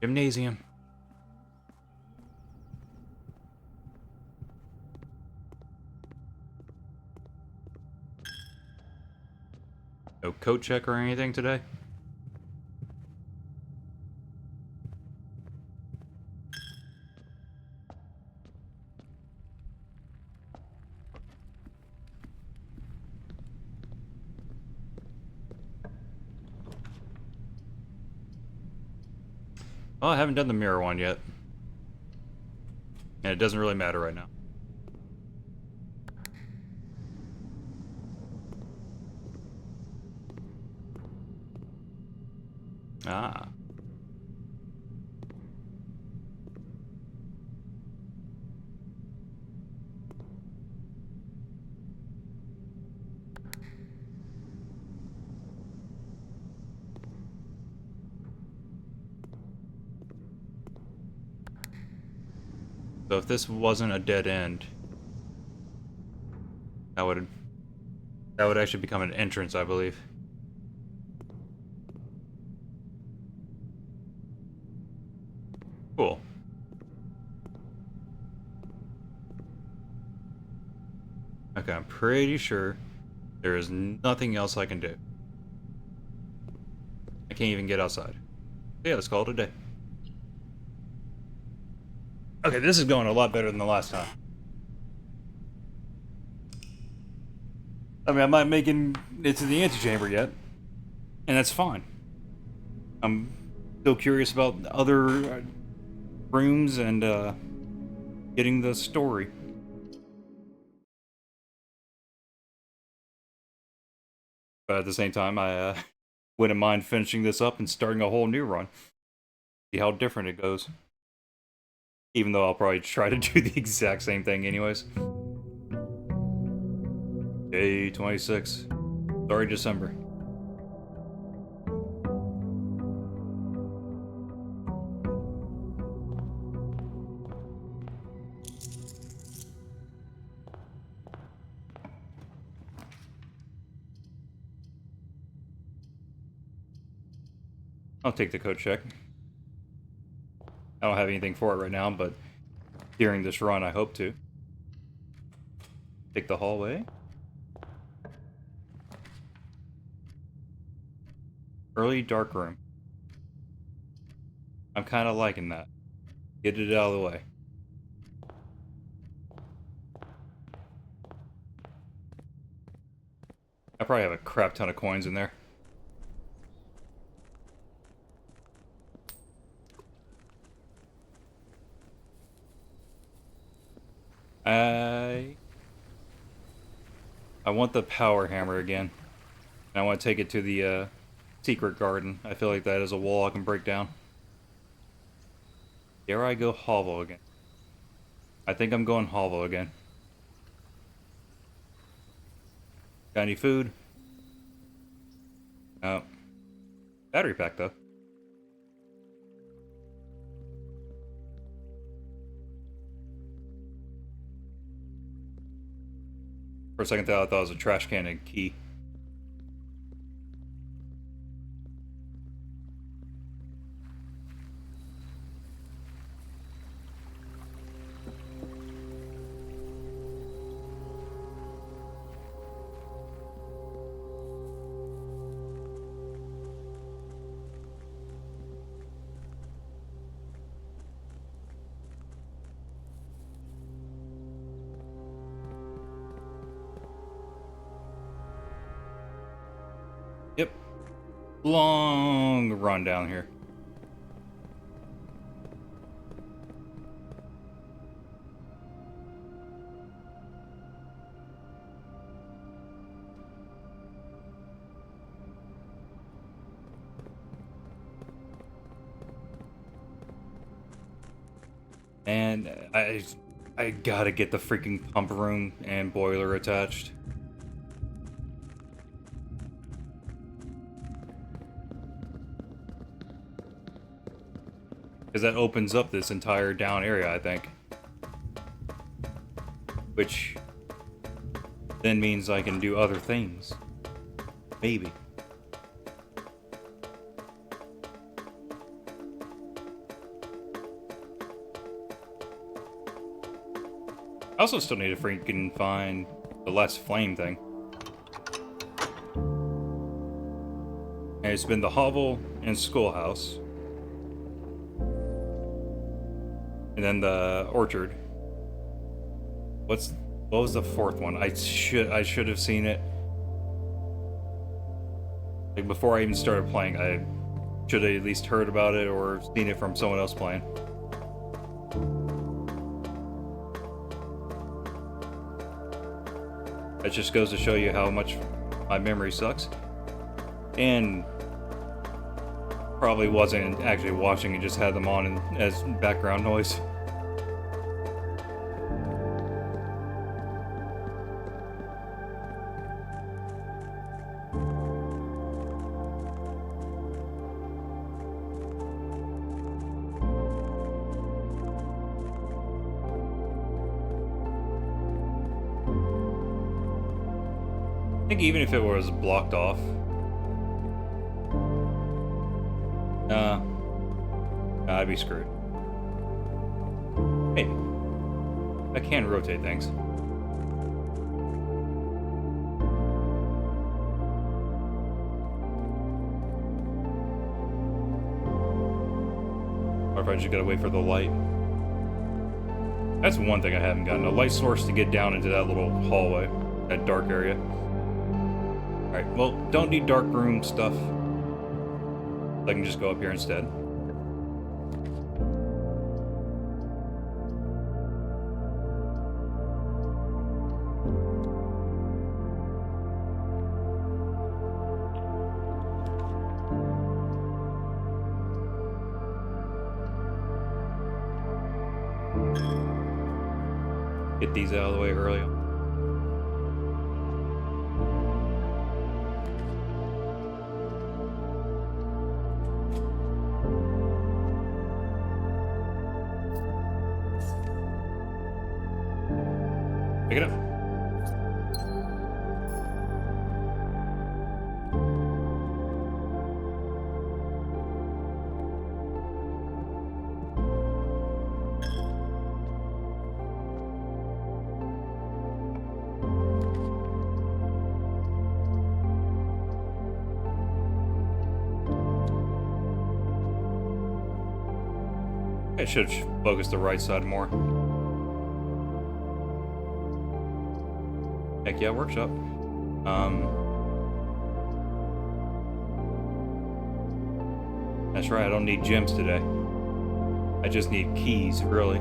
Gymnasium. No coat check or anything today? Well, I haven't done the mirror one yet. And it doesn't really matter right now. Ah. So if this wasn't a dead end, that would actually become an entrance, I believe. Cool. Okay, I'm pretty sure there is nothing else I can do. I can't even get outside. Yeah, let's call it a day. Okay, this is going a lot better than the last time. I mean, I'm not making it to the antechamber yet, and that's fine. I'm still curious about other rooms and getting the story. But at the same time, I wouldn't mind finishing this up and starting a whole new run. See how different it goes. Even though I'll probably try to do the exact same thing anyways. Day 26. Sorry, December. I'll take the code check. I don't have anything for it right now, but during this run, I hope to. Take the hallway. Early dark room. I'm kind of liking that. Get it out of the way. I probably have a crap ton of coins in there. I want the power hammer again. I want to take it to the secret garden. I feel like that is a wall I can break down. Dare I go hovel again? I think I'm going hollow again. Got any food? No. Battery pack, though. For a second there, I thought it was a trash can and key. Yep. Long run down here. And I gotta get the freaking pump room and boiler attached. Because that opens up this entire down area, I think. Which then means I can do other things. Maybe. I also still need to freaking find the less flame thing. And it's been the hovel and schoolhouse. And then the orchard. What was the fourth one? I should have seen it. Like before I even started playing, I should have at least heard about it or seen it from someone else playing. That just goes to show you how much my memory sucks. And probably wasn't actually watching and just had them on as background noise. I think even if it was blocked off, I'd be screwed. Hey, I can rotate things. Or if I just gotta wait for the light. That's one thing I haven't gotten, a light source to get down into that little hallway, that dark area. Alright, well, don't need dark room stuff. I can just go up here instead. Get these out of the way early. Pick it up. I should focus the right side more. Heck yeah, workshop. That's right, I don't need gems today. I just need keys, really.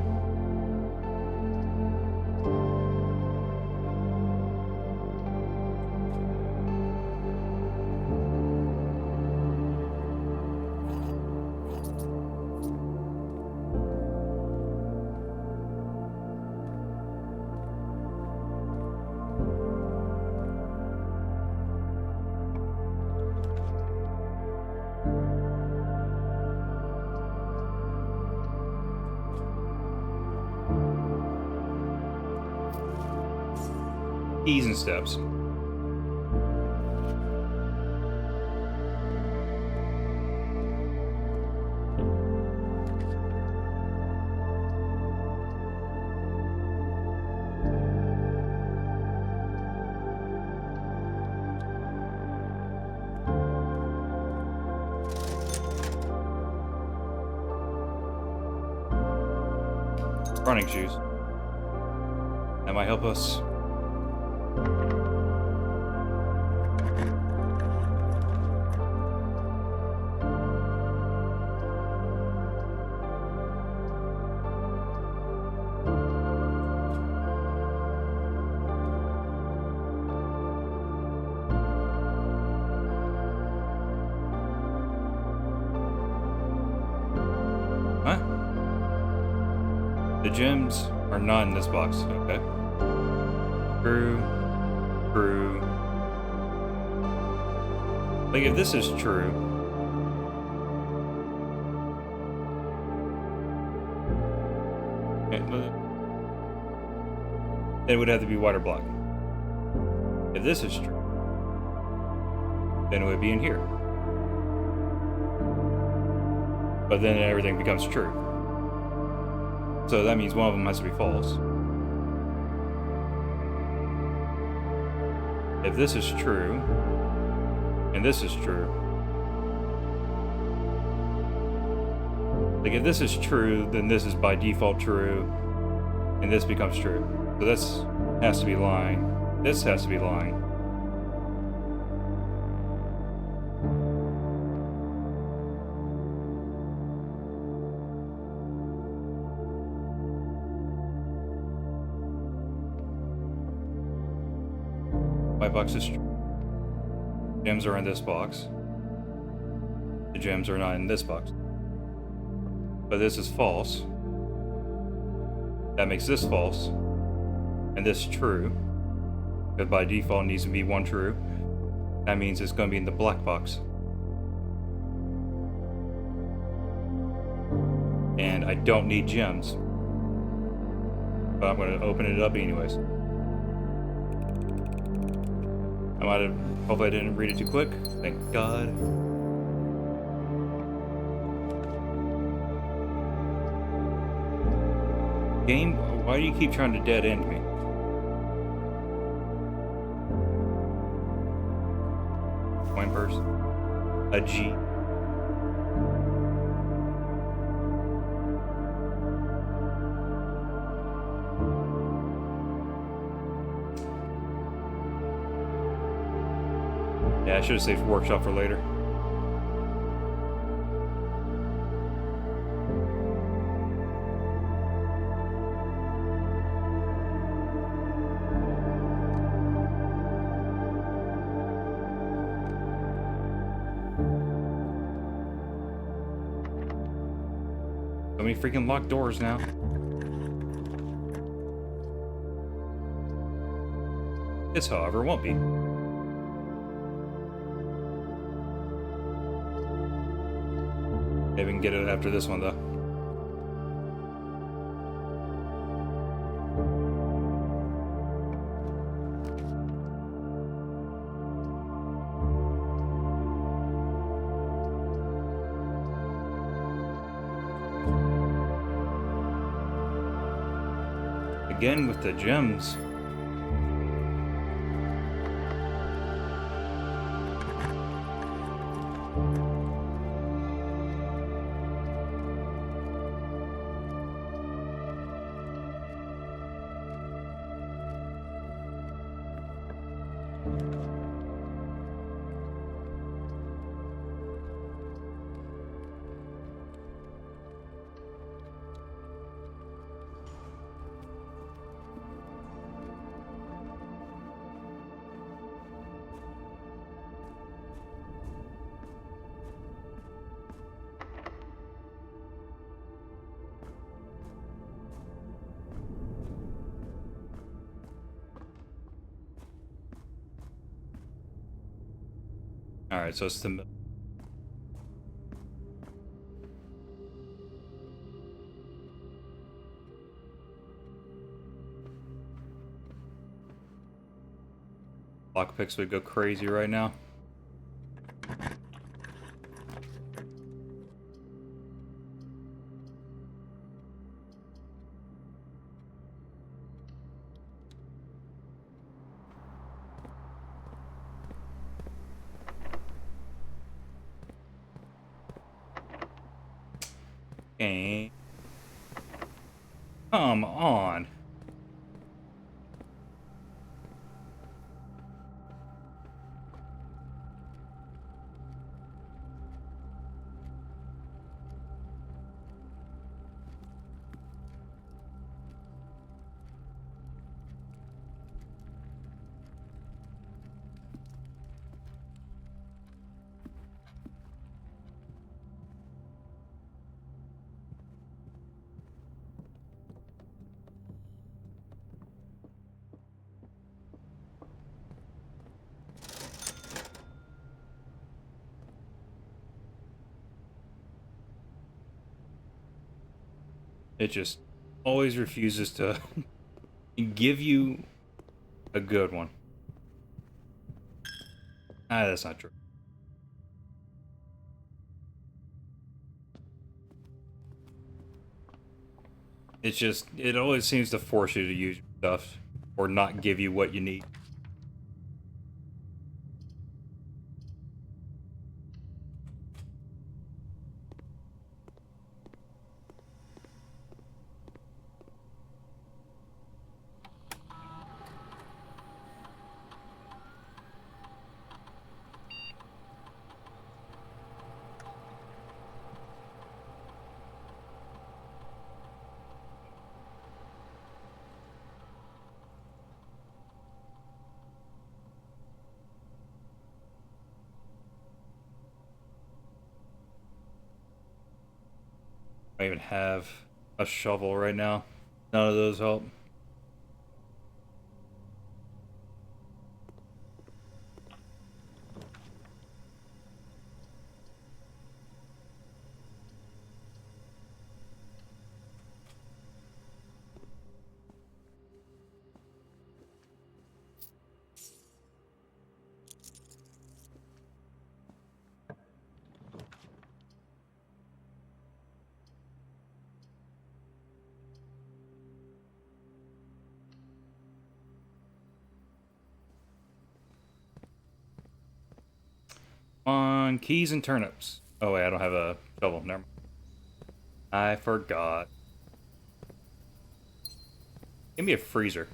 keys and steps. Running shoes. That might help us. Huh? The gems are not in this box. Okay. True. True. Like, if this is true... it would have to be water block. If this is true, then it would be in here. But then everything becomes true. So that means one of them has to be false. If this is true, and this is true, like if this is true, then this is by default true, and this becomes true. So this has to be lying. This has to be lying. White box is true. Gems are in this box. The gems are not in this box. But this is false. That makes this false. And this true. Because by default it needs to be one true. That means it's going to be in the black box. And I don't need gems. But I'm going to open it up anyways. I might have... hopefully I didn't read it too quick. Thank God. Game, why do you keep trying to dead end me? Coin purse. A G. Yeah, I should have saved workshop for later. So many freaking locked doors now. This, however, won't be. Maybe we can get it after this one, though. Again with the gems. Alright, so it's the... Lockpicks would go crazy right now. Okay. Come on. It just always refuses to give you a good one. Ah, that's not true. It's just, it always seems to force you to use your stuff or not give you what you need. I even have a shovel right now. None of those help. On keys and turnips. Oh wait, I don't have a shovel. Never mind. I forgot. Give me a freezer.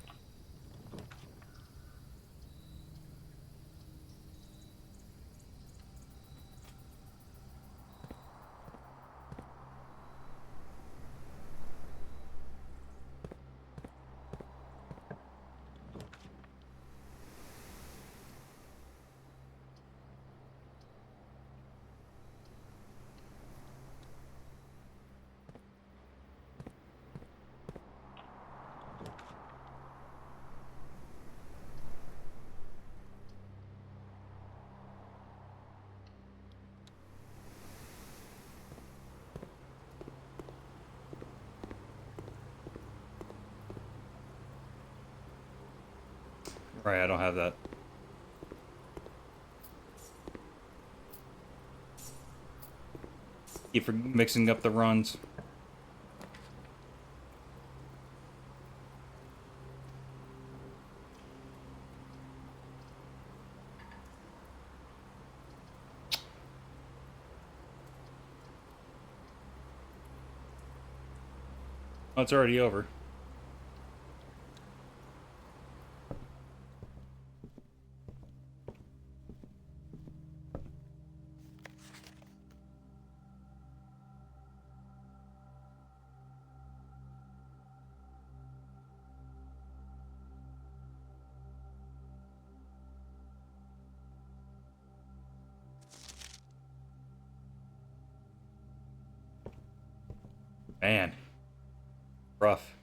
Right, I don't have that. Keep mixing up the runs. Oh, it's already over. Man, rough.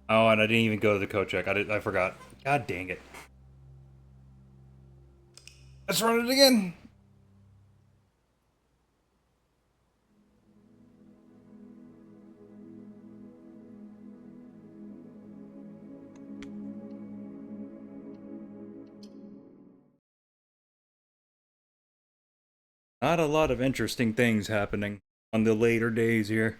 Oh, and I didn't even go to the code check. I forgot. God dang it. Let's run it again. Not a lot of interesting things happening on the later days here.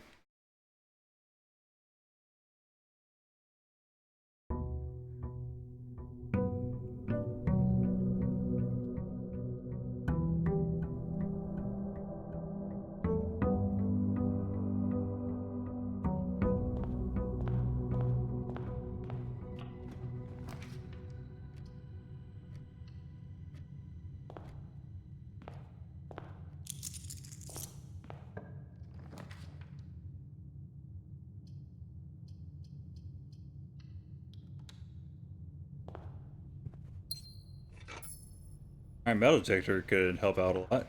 My metal detector could help out a lot.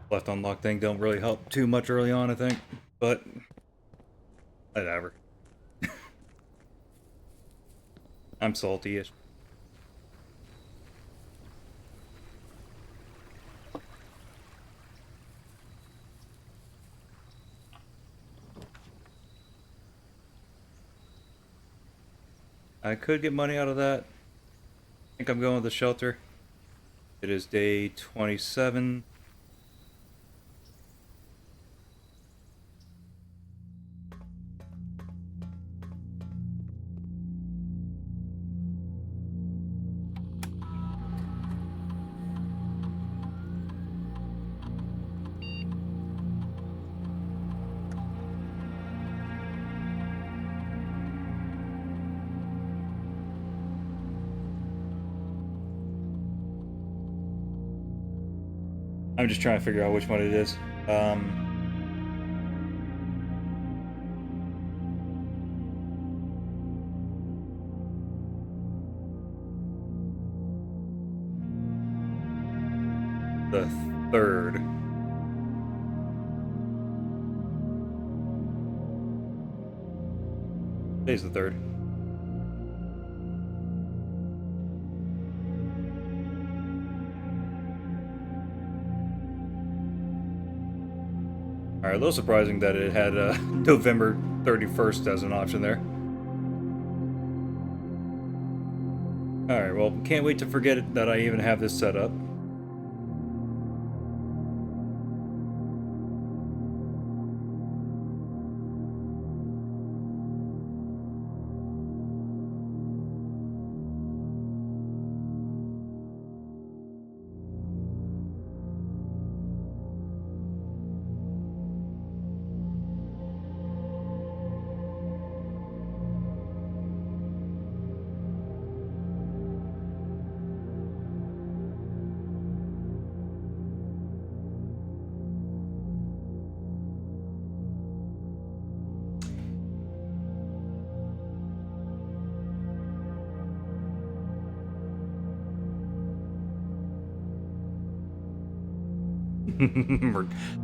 Left unlock thing don't really help too much early on, I think. But whatever. I'm salty-ish. I could get money out of that. I think I'm going with the shelter. It is day 27. I'm just trying to figure out which one it is. The third. Today's the third. Alright, a little surprising that it had November 31st as an option there. Alright, well, can't wait to forget that I even have this set up.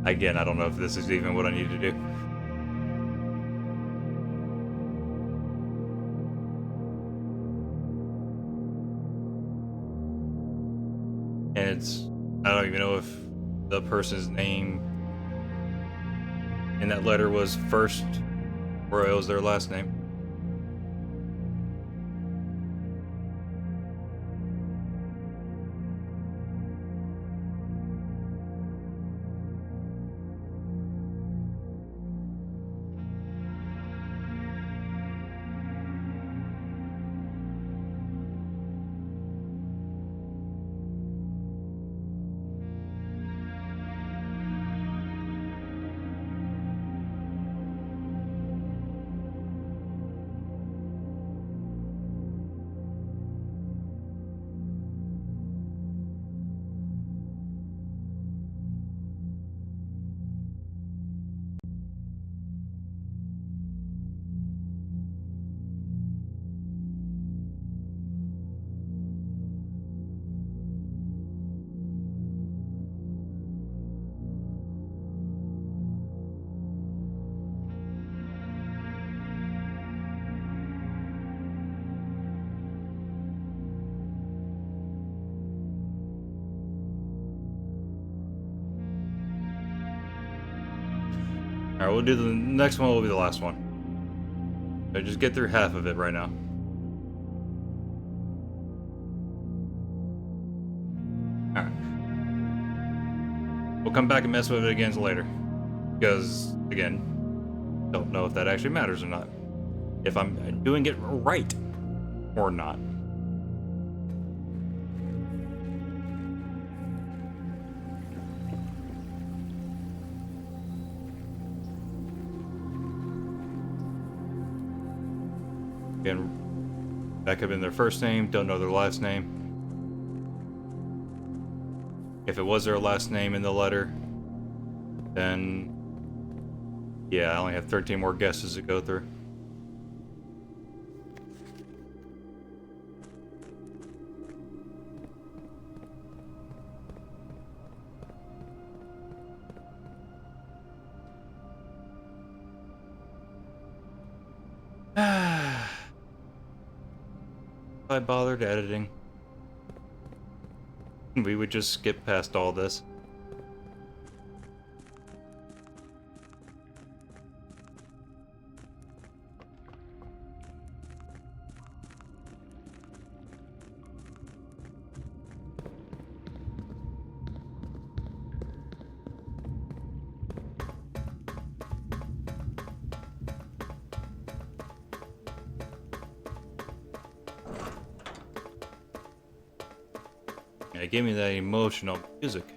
Again, I don't know if this is even what I need to do. And I don't even know if the person's name in that letter was first or it was their last name. Alright, we'll do the next one, will be the last one. So just get through half of it right now. Alright. We'll come back and mess with it again later. Because, again, don't know if that actually matters or not. If I'm doing it right or not. Again, that could have been their first name, don't know their last name. If it was their last name in the letter, then yeah, I only have 13 more guesses to go through. If I bothered editing, we would just skip past all this. Yeah, it gave me that emotional music.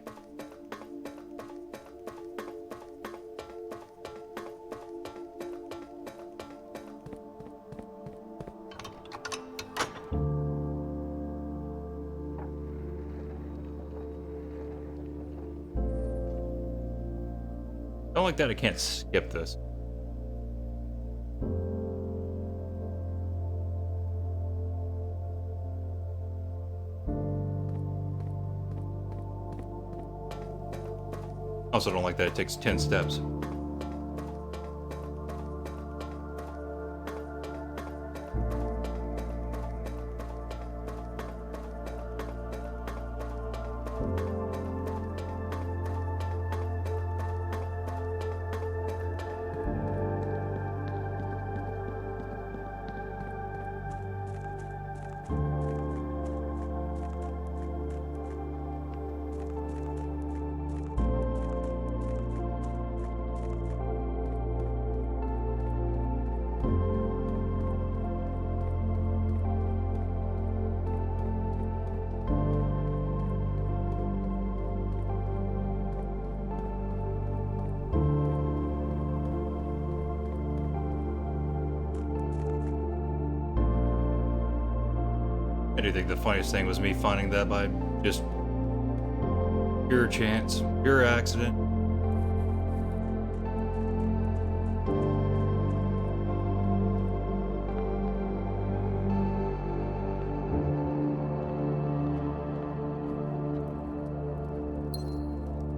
Don't like that I can't skip this. Also don't like that it takes 10 steps. I do think the funniest thing was me finding that by just pure chance, pure accident.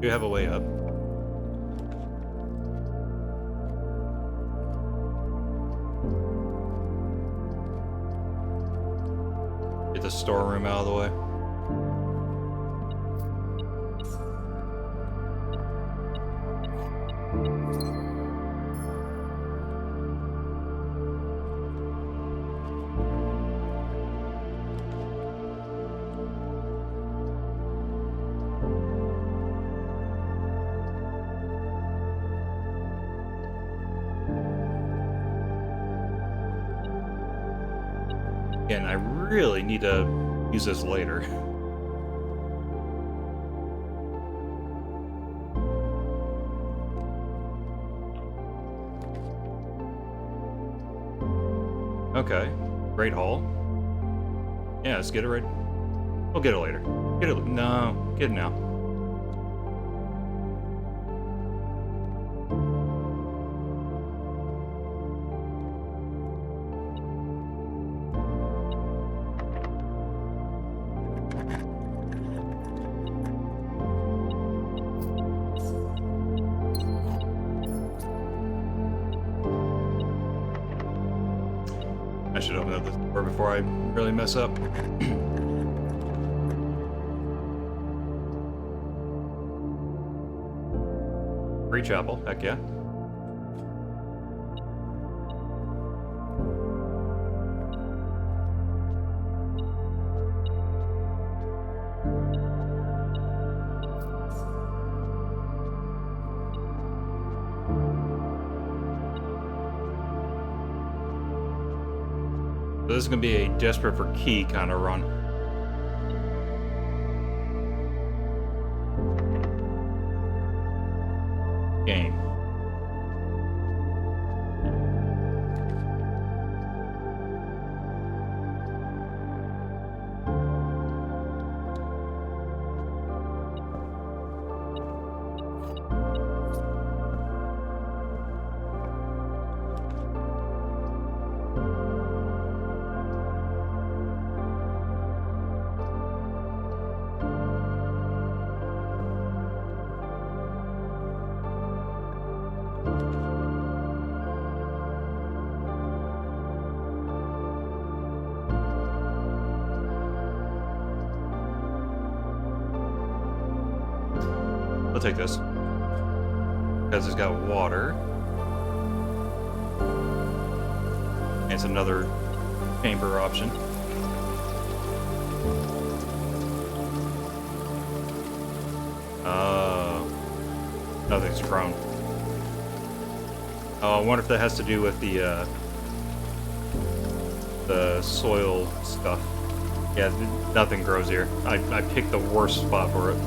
Do you have a way up? Get the storeroom out of the way. Again, I really need to use this later. Okay, Great Hall. Yeah, let's get it right. We'll get it later. Get it. No, get it now. I should open up this door before I really mess up. Free chapel, heck yeah. So this is going to be a desperate for key kind of run. Game. I'll take this. Because it's got water. And it's another chamber option. Nothing's chrome. Oh, I wonder if that has to do with the soil stuff. Yeah, nothing grows here. I picked the worst spot for it.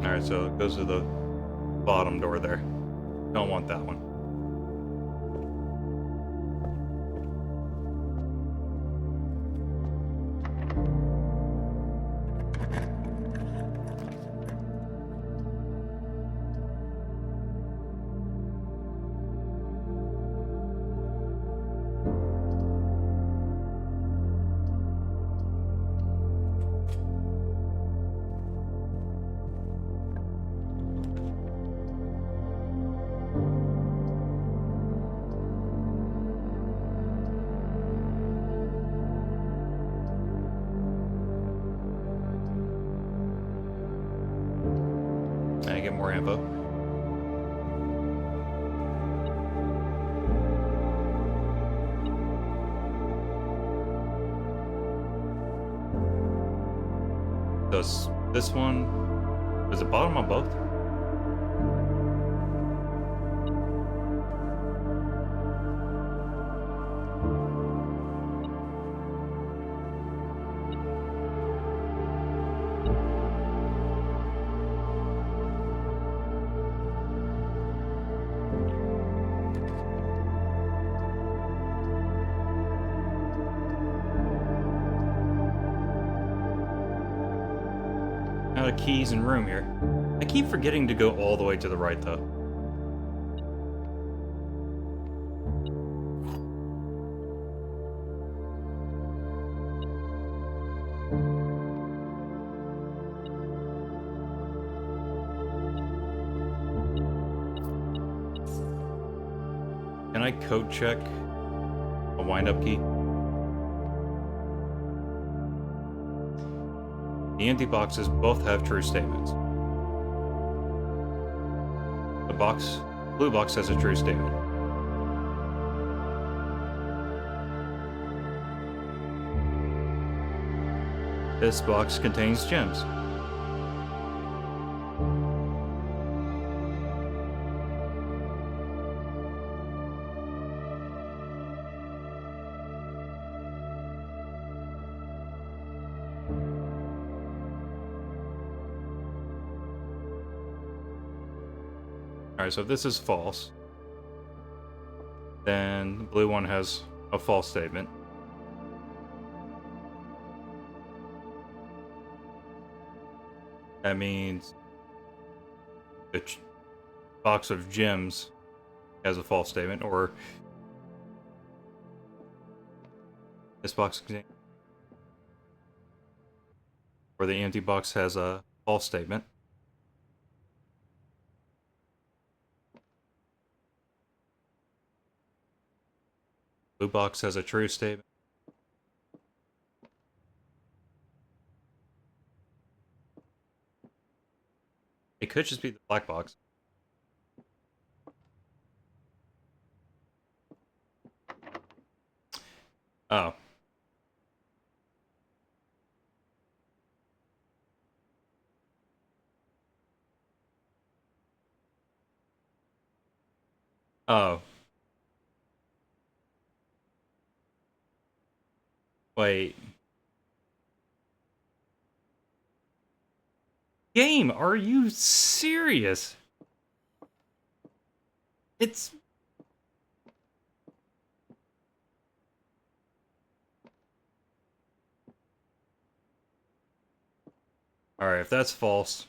Alright, so it goes to the bottom door there. Don't want that one. I get more info. Does this one... Is it bottom on both? Out of keys and room here. I keep forgetting to go all the way to the right, though. Can I code check a wind-up key? The empty boxes both have true statements. The blue box has a true statement. This box contains gems. Alright, so if this is false, then the blue one has a false statement. That means the box of gems has a false statement, or this box, or the empty box has a false statement. Blue box has a true statement. could just be the black box. Oh. Oh. Wait. Game, are you serious? It's... Alright, if that's false...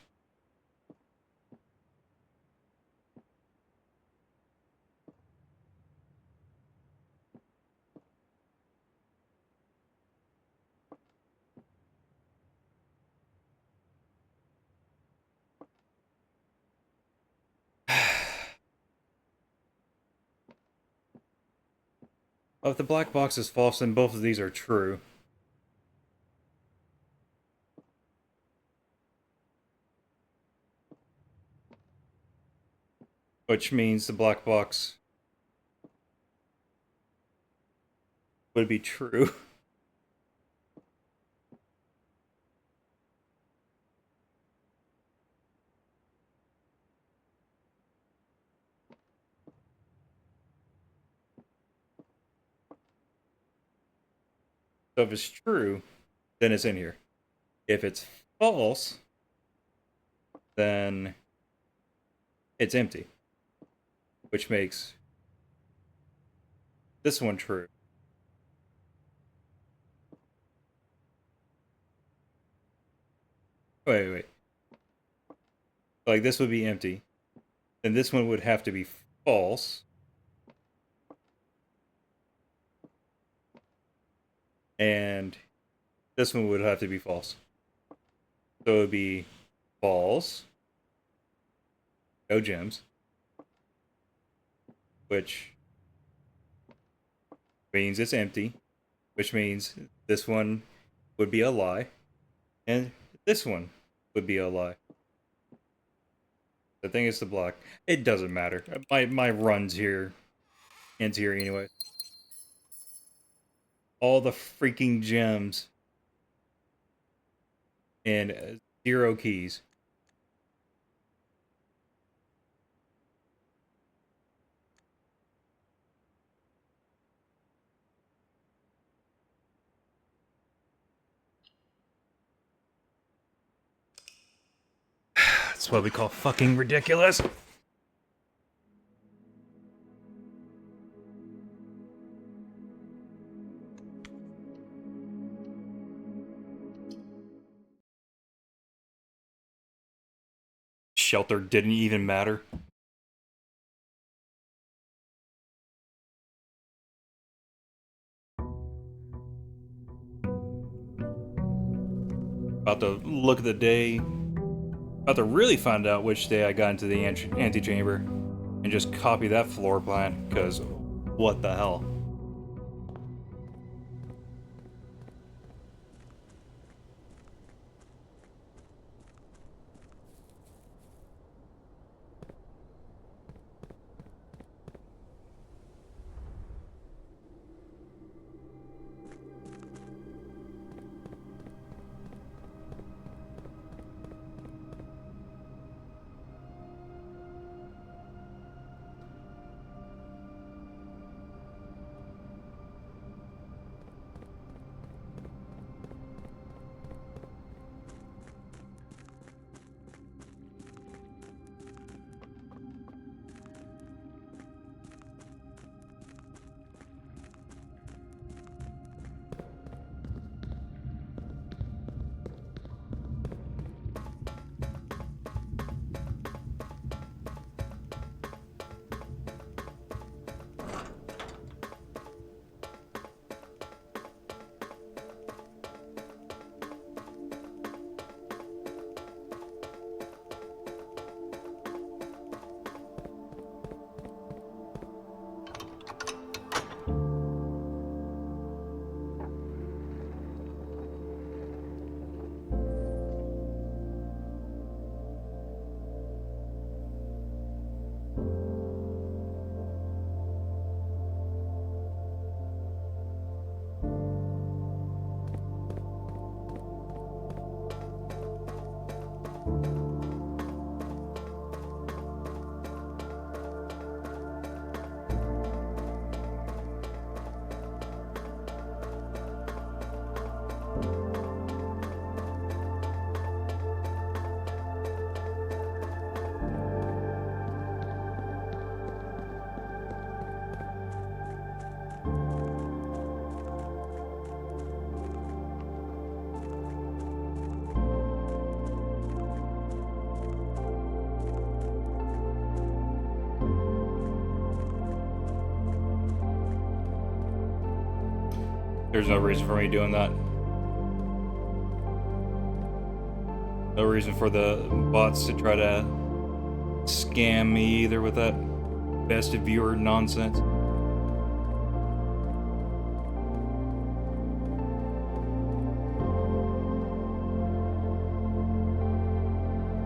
Well, if the black box is false, then both of these are true. Which means the black box would be true. So if it's true, then it's in here. If it's false, then it's empty. Which makes this one true. Wait. Like, this would be empty. Then this one would have to be false. And this one would have to be false. So it would be false. No gems. Which means it's empty. Which means this one would be a lie. And this one would be a lie. The thing is the block. It doesn't matter. My runs here ends here anyway. All the freaking gems and 0 keys. That's what we call fucking ridiculous. Shelter didn't even matter. About to look at the day. About to really find out which day I got into the antechamber. And just copy that floor plan, because what the hell. There's no reason for me doing that. No reason for the bots to try to scam me either with that best viewer nonsense.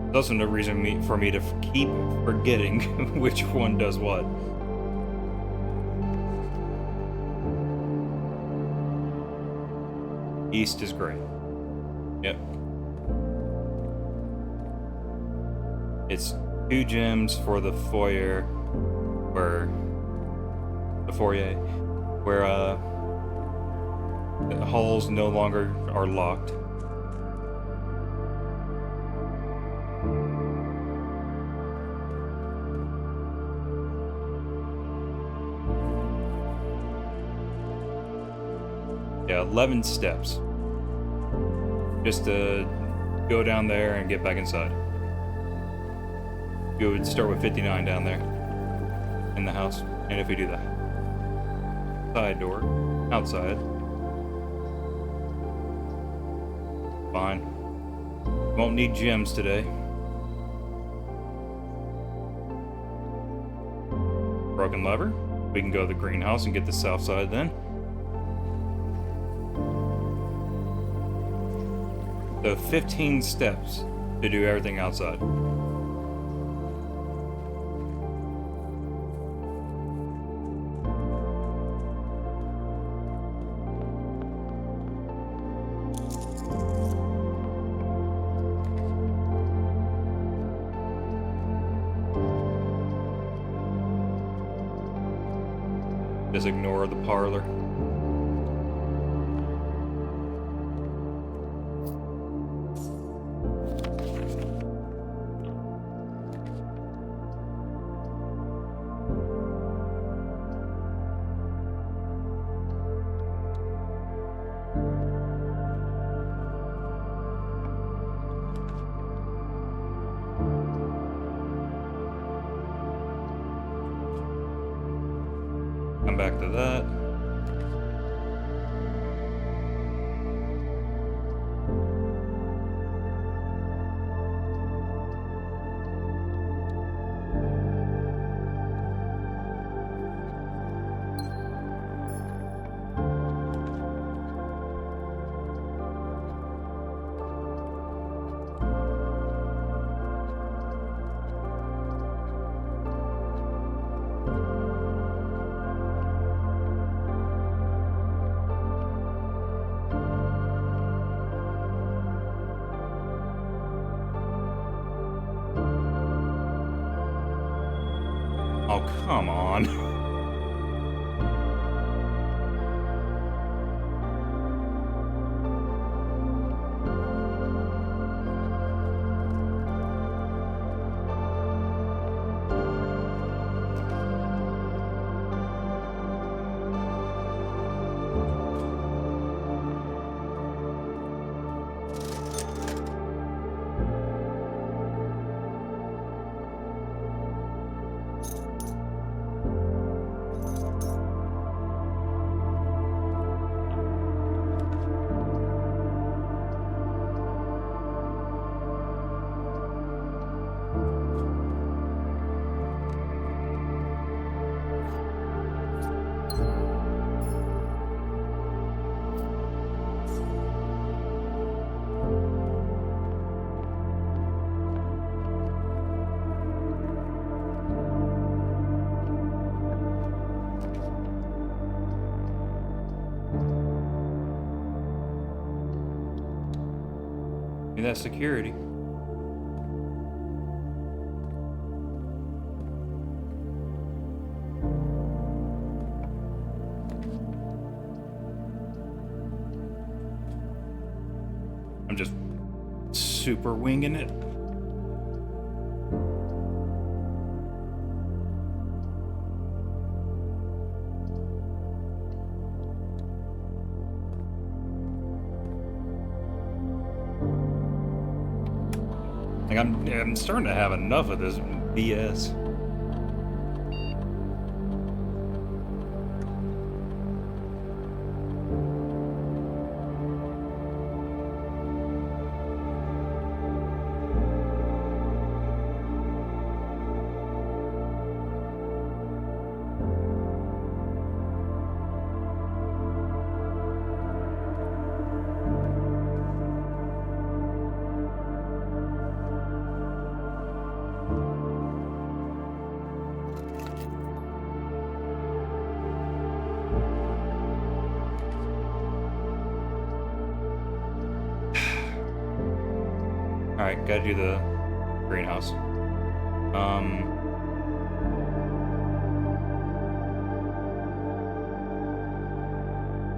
There's also no reason for me to keep forgetting which one does what. East is great. Yep. It's 2 gems for the foyer, where the halls no longer are locked. Yeah, 11 steps. Just to go down there and get back inside. You would start with 59 down there in the house. And if we do that, side door, outside. Fine. Won't need gems today. Broken lever. We can go to the greenhouse and get the south side then. So 15 steps to do everything outside. Just ignore the parlor. Come back to that. Oh, come on. That security. I'm just super winging it. Like I'm starting to have enough of this BS. Alright, gotta do the greenhouse.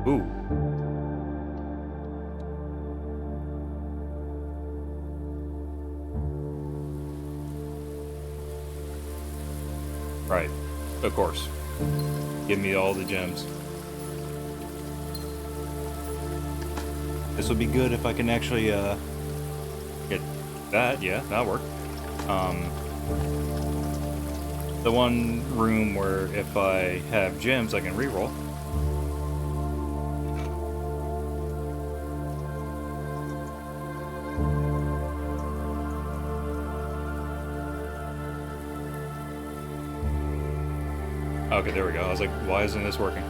Ooh. Right. Of course. Give me all the gems. This would be good if I can actually, get that. Yeah, that'll work. The one room where if I have gems, I can reroll. Okay, there we go. I was like, why isn't this working?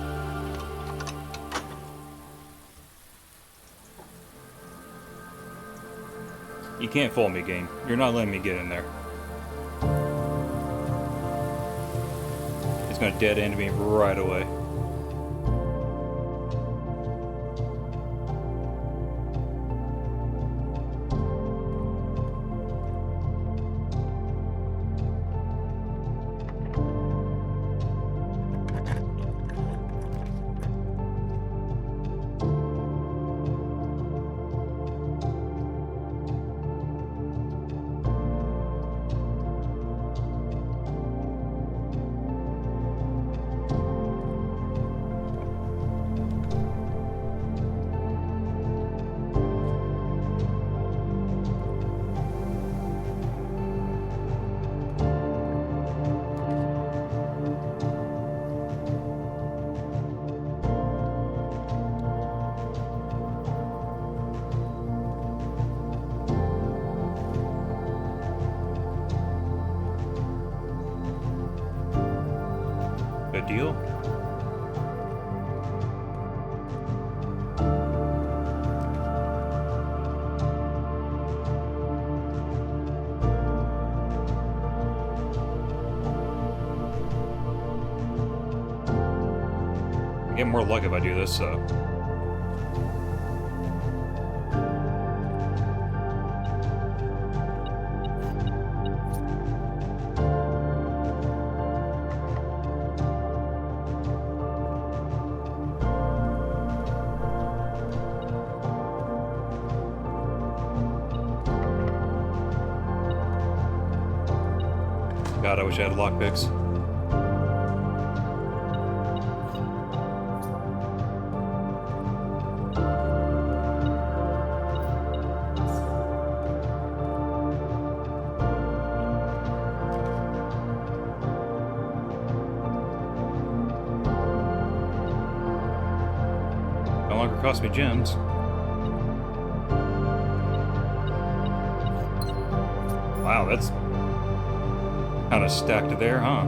You can't fool me, game. You're not letting me get in there. It's gonna dead end me right away. Good deal. I get more luck if I do this, so. God, I wish I had lockpicks. No longer cost me gems. Wow, that's kind of stacked there, huh?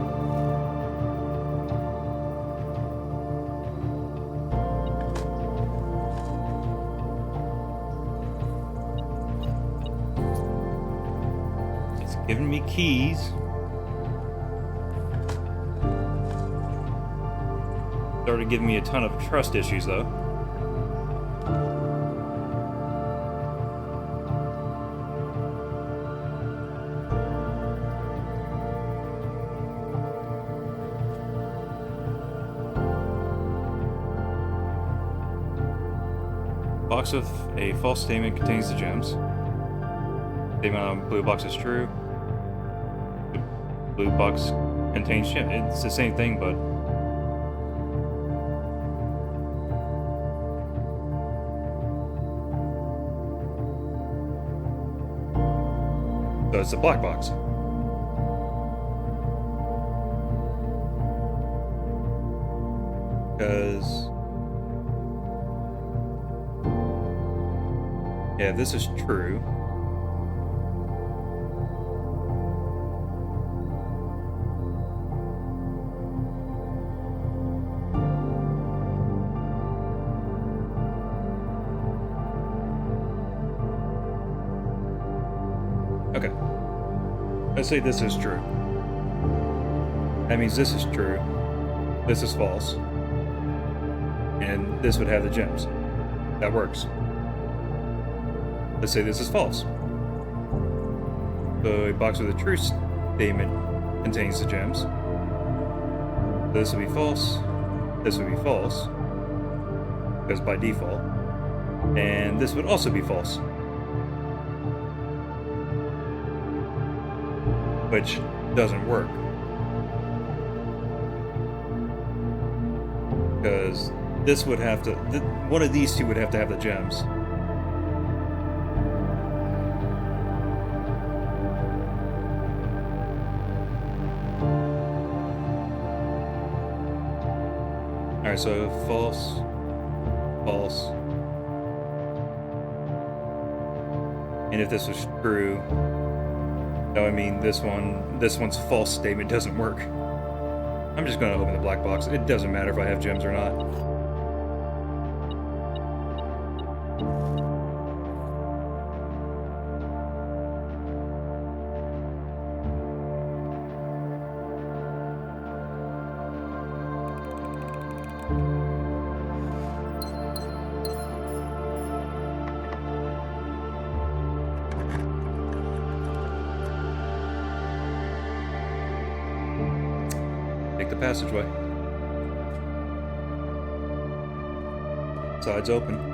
It's giving me keys. Started giving me a ton of trust issues, though. Box with a false statement contains the gems. Statement on blue box is true. The blue box contains gems. It's the same thing, but so it's a black box. Because yeah, this is true. Okay. Let's say this is true. That means this is true. This is false. And this would have the gems. That works. Let's say this is false. So a box with a true statement contains the gems. This would be false. This would be false, because by default. And this would also be false. Which doesn't work. Because this would have to... one of these two would have to have the gems. Alright, so false, false. And if this was true, that would mean this one's false statement doesn't work. I'm just gonna open the black box. It doesn't matter if I have gems or not. Take the passageway. Sides open.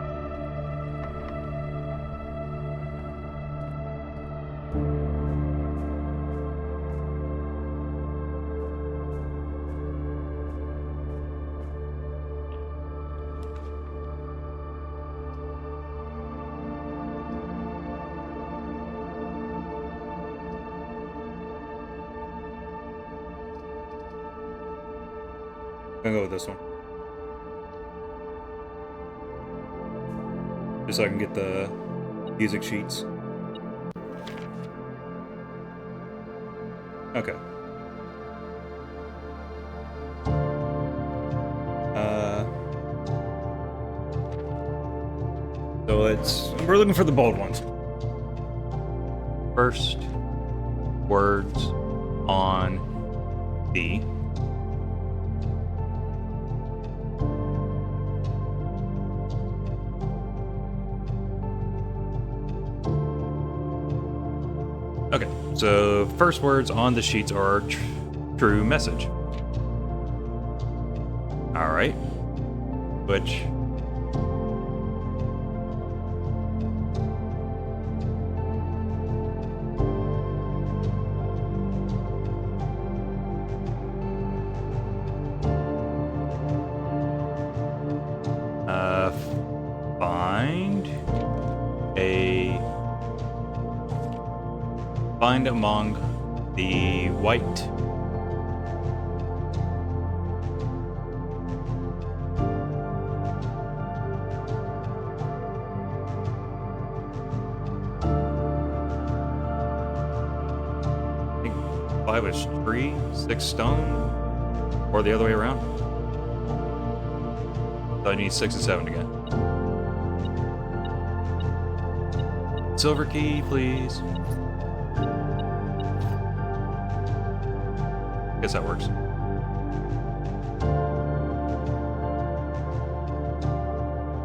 I'm gonna go with this one. Just so I can get the music sheets. Okay. So we're looking for the bold ones. First words on the Okay, so first words on the sheets are true message. Alright. Which... Find among the white I think 5 is tree, 6 stone, or the other way around. So I need 6 and 7 again. Silver key, please. Guess that works.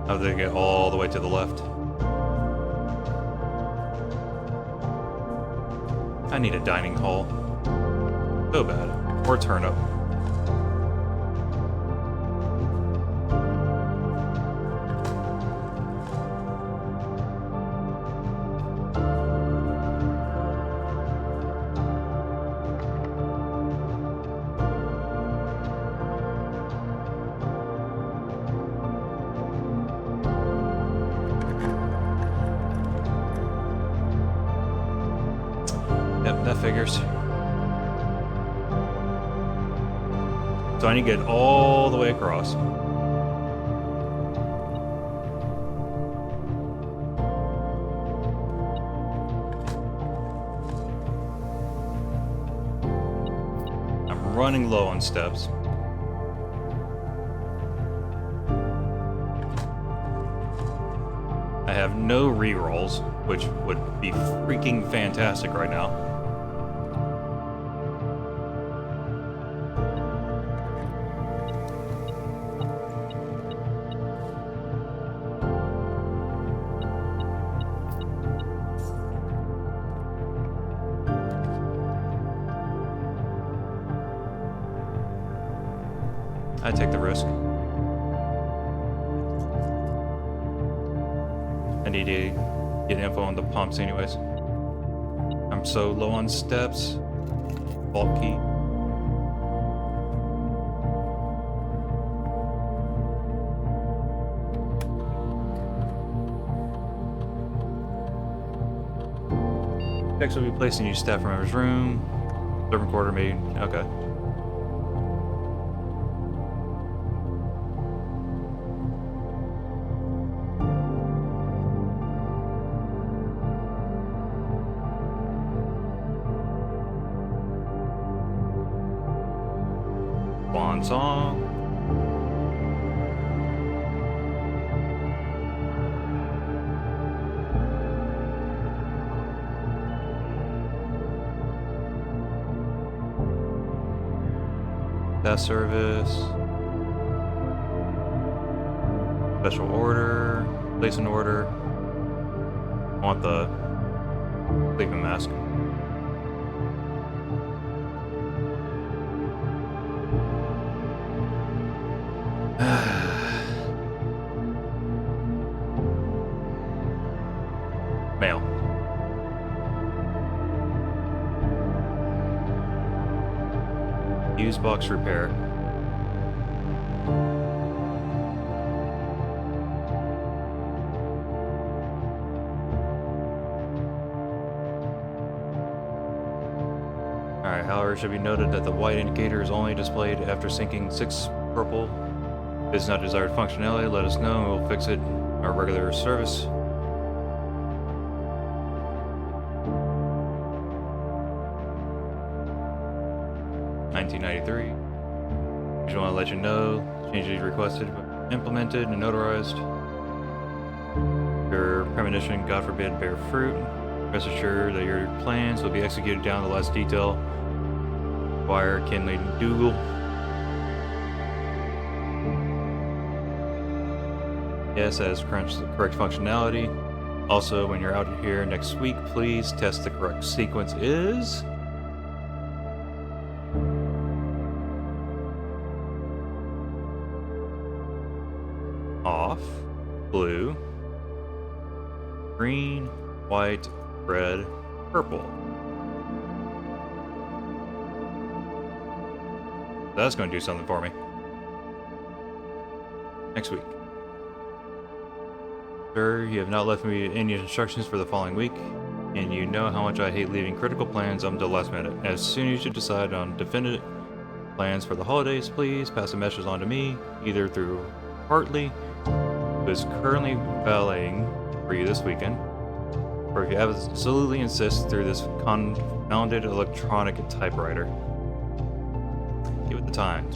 How do they get all the way to the left? I need a dining hall. So bad. Or a turnip. Yep, that figures. So I need to get all the way across. I'm running low on steps. I have no rerolls, which would be freaking fantastic right now. I take the risk. I need to get info on the pumps anyways. I'm so low on steps. Vault key. Checks will be placed in each staff member's room. Servant quarter maybe. Okay. Swan song. Test service. Special order. Place an order. I want the sleeping mask. Mail. Fuse box repair. Alright, however, it should be noted that the white indicator is only displayed after syncing 6 purple. If it's not desired functionality, let us know and we'll fix it our regular service. $19.93. We just want to let you know changes requested, implemented, and notarized. Your premonition, God forbid, bear fruit. Rest assured that your plans will be executed down to the last detail. Wire Kinley Dougal. Yes, that is correct functionality. Also, when you're out here next week, please test the correct sequence is... off, blue, green, white, red, purple. That's going to do something for me. Next week. Sir, you have not left me any instructions for the following week, and you know how much I hate leaving critical plans up to the last minute. As soon as you decide on definitive plans for the holidays, please pass a message on to me, either through Hartley, who is currently valeting for you this weekend, or if you absolutely insist, through this confounded electronic typewriter. Give it the time.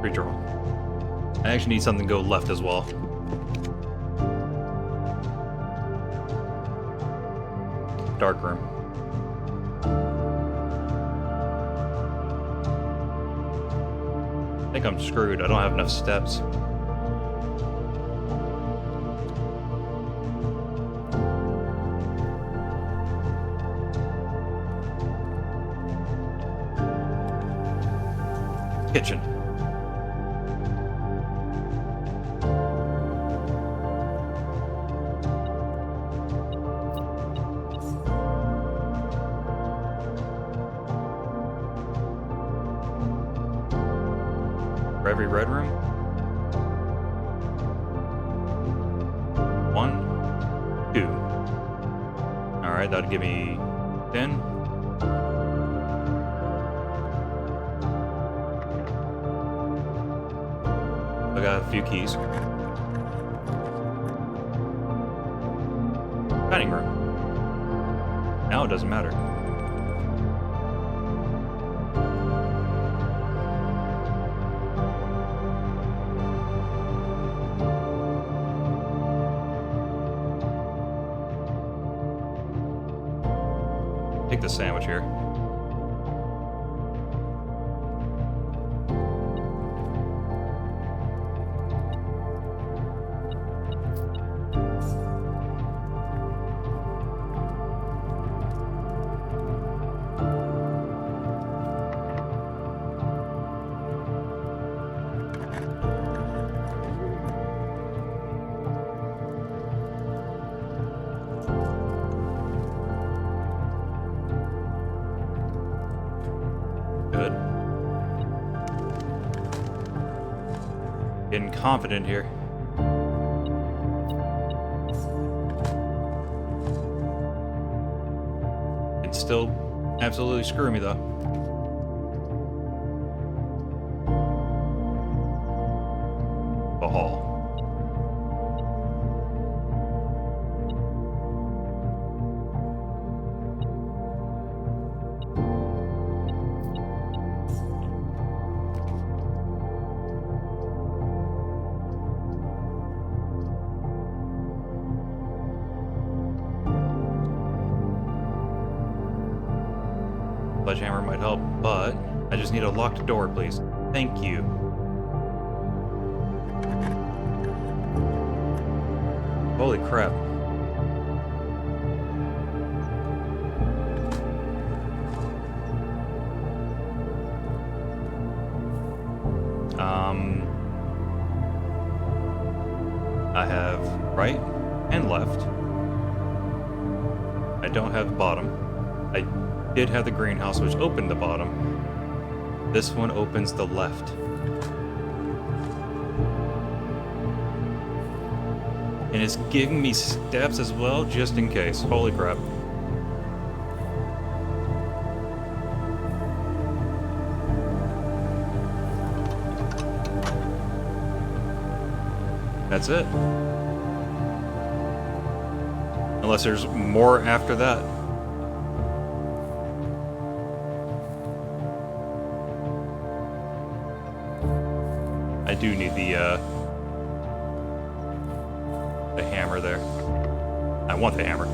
Redraw. I actually need something to go left as well. Dark room. I think I'm screwed. I don't have enough steps. Kitchen. For every red room. 1, 2. Alright, that'd give me 10. I got a few keys. Dining room. Now it doesn't matter. Take the sandwich here. Good. Getting confident here. It's still absolutely screw me though. The hall. Sledgehammer might help, but I just need a locked door, please. Thank you. Holy crap. I have right and left. I don't have bottom. I did have the greenhouse, which opened the bottom. This one opens the left. And it's giving me steps as well, just in case. Holy crap. That's it. Unless there's more after that. I do need the hammer there. I want the hammer.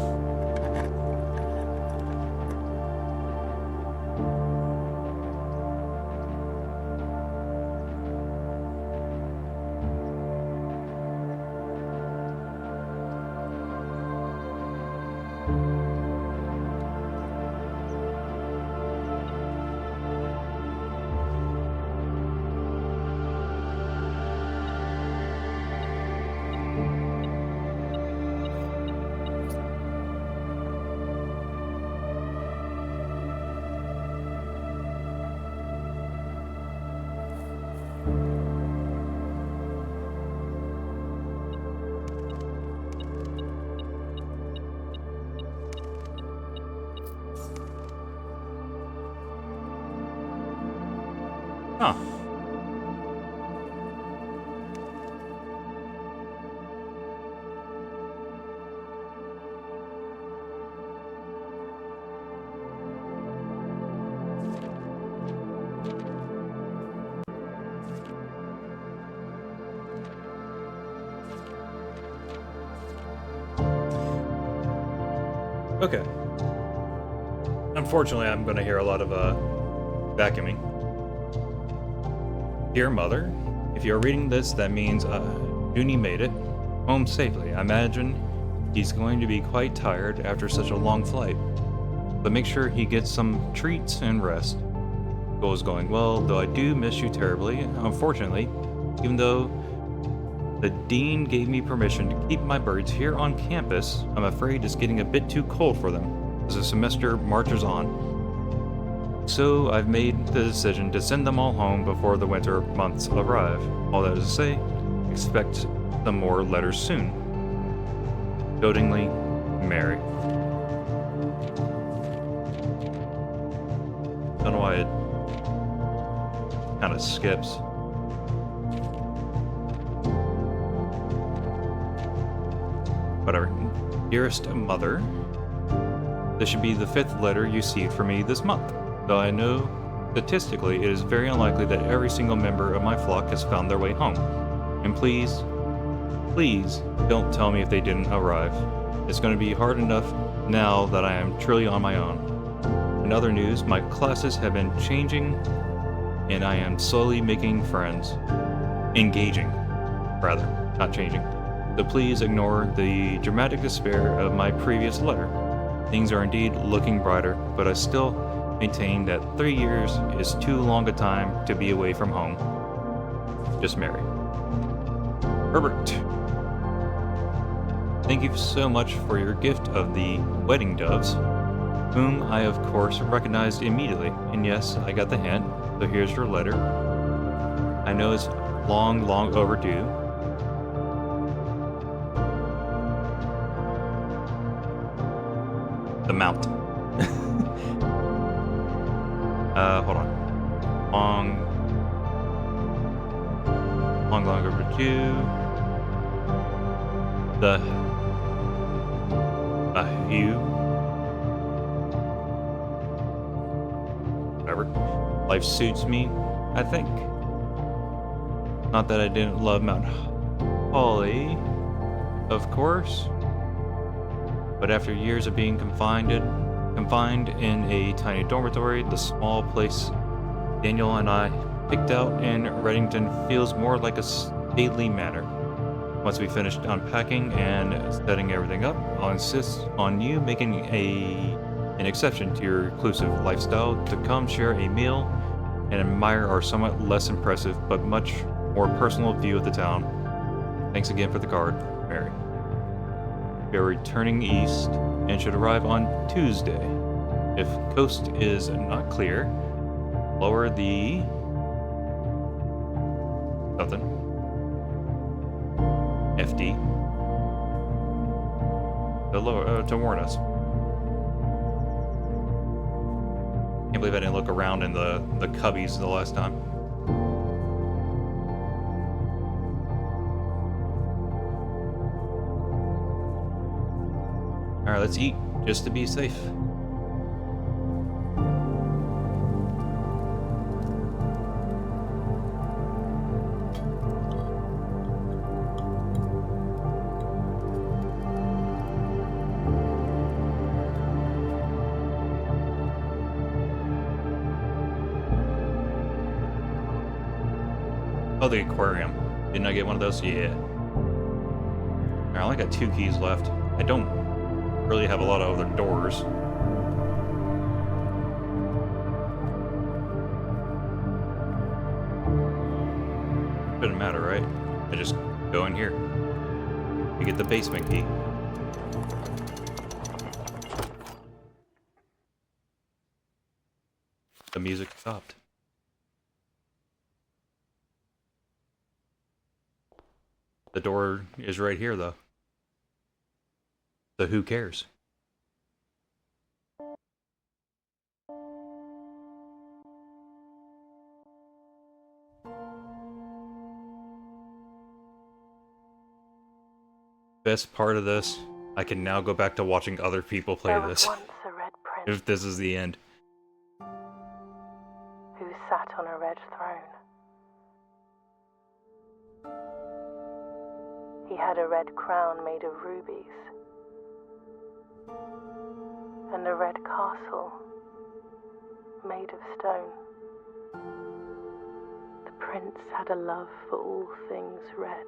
Huh. Okay. Unfortunately, I'm going to hear a lot of vacuuming. Dear Mother, if you're reading this, that means Dooney made it home safely. I imagine he's going to be quite tired after such a long flight. But make sure he gets some treats and rest. School is going well, though I do miss you terribly. Unfortunately, even though the dean gave me permission to keep my birds here on campus, I'm afraid it's getting a bit too cold for them as the semester marches on. So I've made the decision to send them all home before the winter months arrive. All that is to say, expect some more letters soon. Dotingly, Mary. I don't know why it kind of skips. Whatever. Dearest Mother, this should be the 5th letter you received from me this month, though I know statistically it is very unlikely that every single member of my flock has found their way home. And please, please don't tell me if they didn't arrive. It's going to be hard enough now that I am truly on my own. In other news, my classes have been changing and I am slowly making friends. Engaging, rather, not changing. So please ignore the dramatic despair of my previous letter. Things are indeed looking brighter, but I still maintain that 3 years is too long a time to be away from home. Just Mary. Herbert. Thank you so much for your gift of the wedding doves, whom I of course recognized immediately, and yes, I got the hint, so here's your letter. I know it's long, long overdue. The mount. Hold on. Long overdue. The hue. Whatever. Life suits me, I think. Not that I didn't love Mount Holly, of course. But after years of being confined in a tiny dormitory, the small place Daniel and I picked out in Reddington feels more like a stately manor. Once we finished unpacking and setting everything up, I'll insist on you making an exception to your reclusive lifestyle to come share a meal and admire our somewhat less impressive but much more personal view of the town. Thanks again for the card, Mary. We are returning east and should arrive on Tuesday. If coast is not clear, lower the something FD to warn us. Can't believe I didn't look around in the cubbies the last time. Alright, let's eat, just to be safe. Oh, the aquarium. Didn't I get one of those? Yeah. I only got 2 keys left. I don't really have a lot of other doors. Doesn't matter, right? I just go in here. You get the basement key. The music stopped. The door is right here, though. So who cares? Best part of this, I can now go back to watching other people play this. Once a red prince If this is the end. who sat on a red throne. He had a red crown made of rubies, and a red castle made of stone. The prince had a love for all things red.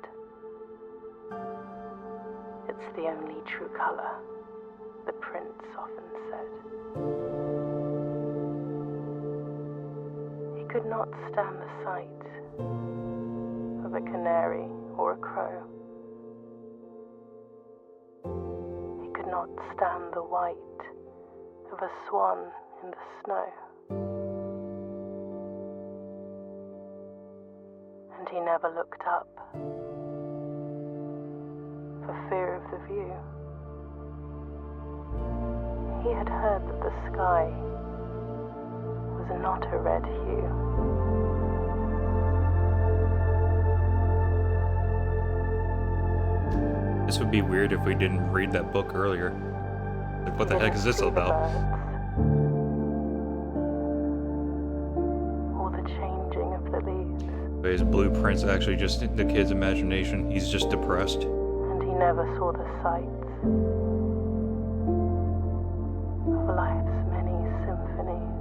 It's the only true color, the prince often said. He could not stand the sight of a canary or a crow. He could not stand the white of a swan in the snow. And he never looked up for fear of the view. He had heard that the sky was not a red hue. This would be weird if we didn't read that book earlier. Like, what the heck is this See the about? birds, or the changing of the leaves, But his blueprint's actually just the kid's imagination. He's just depressed. and he never saw the sights of life's many symphonies.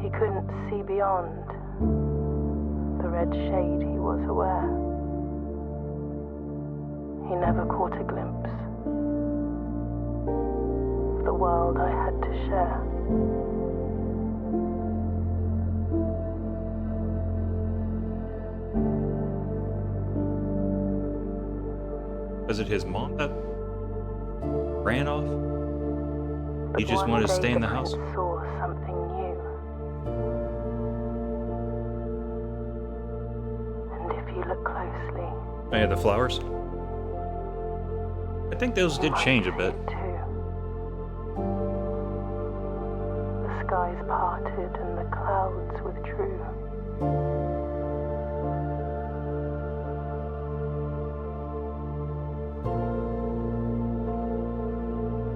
He couldn't see beyond the red shade he was aware. He never caught a glimpse of the world I had to share. Was it his mom that ran off? But He just one wanted to day stay in the the house? prince saw something new. And if you look closely, Oh yeah, the flowers. I think those did change a bit. too. The skies parted and the clouds withdrew.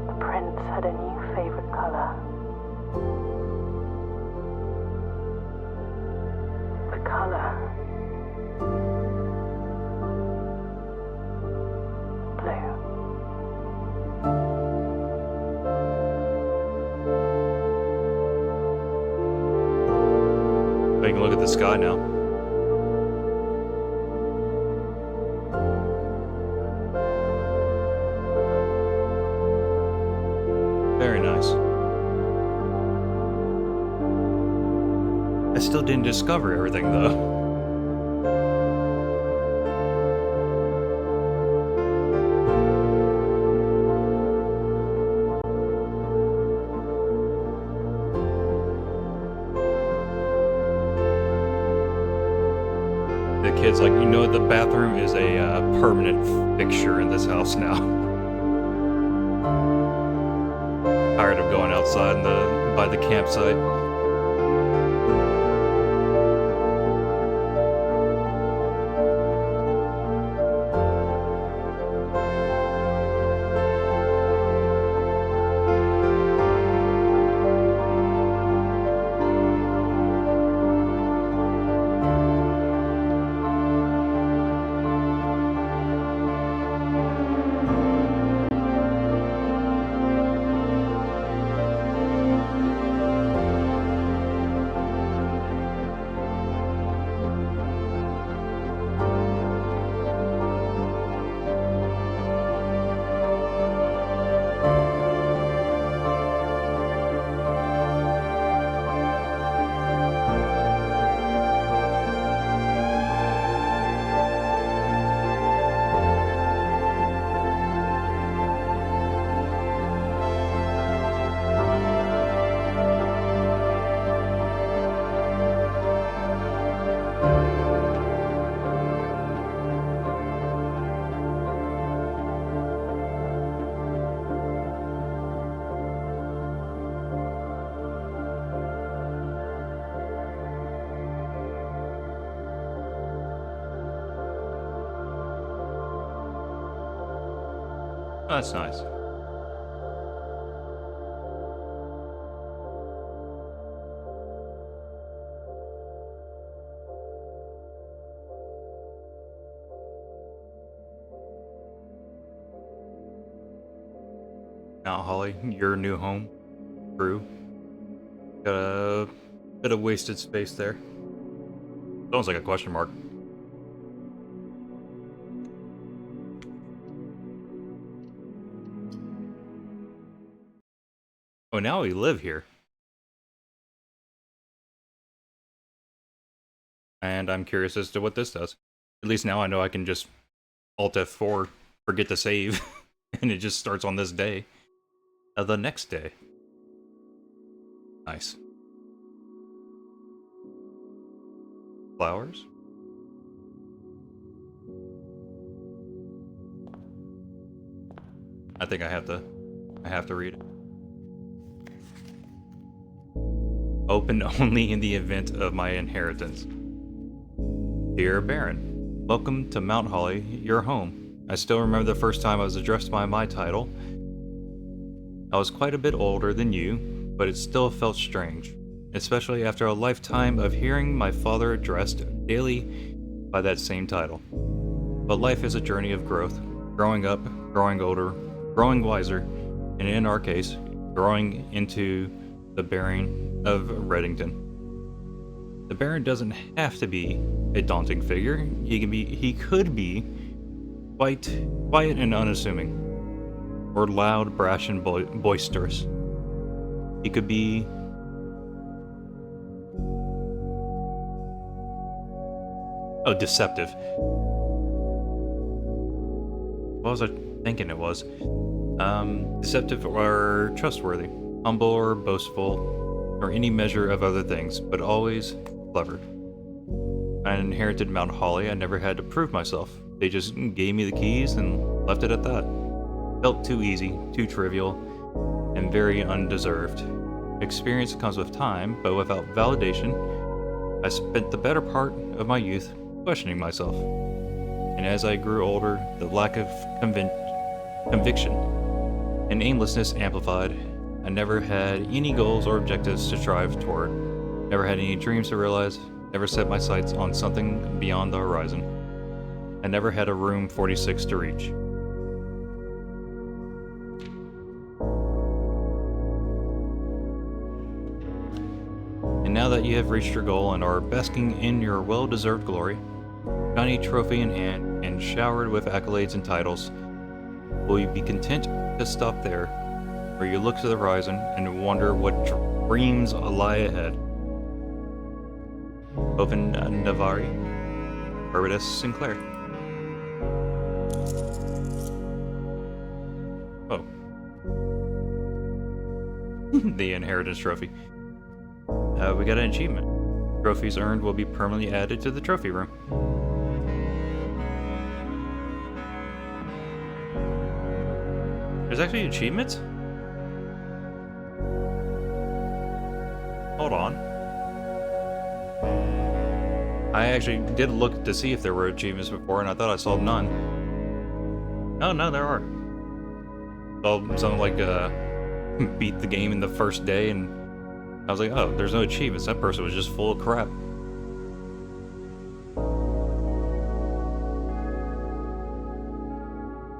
The prince had a new favorite color. The color blue. We can look at the sky now. Very nice. I still didn't discover everything though. The kid's like, you know, the bathroom is a permanent fixture in this house now. Tired of going outside by the campsite. That's nice. Now, Holly, your new home. True. Got a bit of wasted space there. Sounds like a question mark. Oh, now we live here. And I'm curious as to what this does. At least now I know I can just Alt F4, forget to save, and it just starts on this day. The next day. Nice. Flowers? I think I have to read it. Open only in the event of my inheritance. Dear Baron, welcome to Mount Holly, your home. I still remember the first time I was addressed by my title. I was quite a bit older than you, but it still felt strange, especially after a lifetime of hearing my father addressed daily by that same title. But life is a journey of growth, growing up, growing older, growing wiser, and in our case, growing into the Baron of Reddington. The Baron doesn't have to be a daunting figure. He could be quite quiet and unassuming, or loud, brash, and boisterous. He could be deceptive. What was I thinking it was? Deceptive or trustworthy, humble or boastful, or any measure of other things, but always clever. I inherited Mount Holly. I never had to prove myself. They just gave me the keys and left it at that. Felt too easy, too trivial, and very undeserved. Experience comes with time, but without validation. I spent the better part of my youth questioning myself. And as I grew older, the lack of conviction and aimlessness amplified. I never had any goals or objectives to strive toward. Never had any dreams to realize. Never set my sights on something beyond the horizon. I never had a room 46 to reach. And now that you have reached your goal and are basking in your well-deserved glory, shiny trophy in hand and showered with accolades and titles, will you be content to stop there, or you look to the horizon and wonder what dreams lie ahead? Oven Navari, Herbidus Sinclair. Oh. The Inheritance Trophy. We got an achievement. Trophies earned will be permanently added to the trophy room. There's actually achievements? Hold on. I actually did look to see if there were achievements before, and I thought I saw none. Oh, no, there are. Well, something like, beat the game in the first day, and I was like, oh, there's no achievements. That person was just full of crap.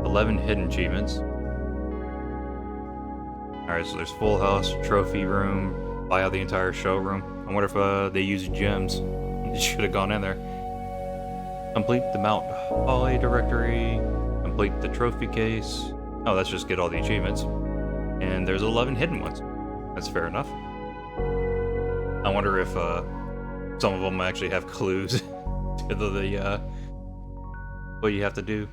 "11 hidden achievements. Alright, so there's full house, trophy room, buy out the entire showroom. I wonder if they use gems. They should have gone in there. Complete the Mount Holly directory. Complete the trophy case. Oh, that's just get all the achievements. And there's 11 hidden ones. That's fair enough. I wonder if some of them actually have clues to the what you have to do.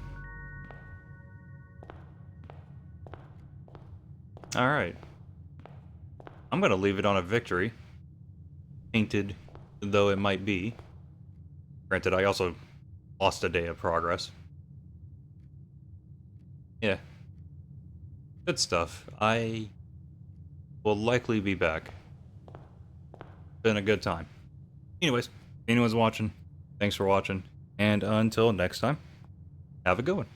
Alright. I'm gonna leave it on a victory. Painted though it might be. Granted, I also lost a day of progress. Yeah. Good stuff. I will likely be back. Been a good time. Anyways, if anyone's watching, thanks for watching. And until next time, have a good one.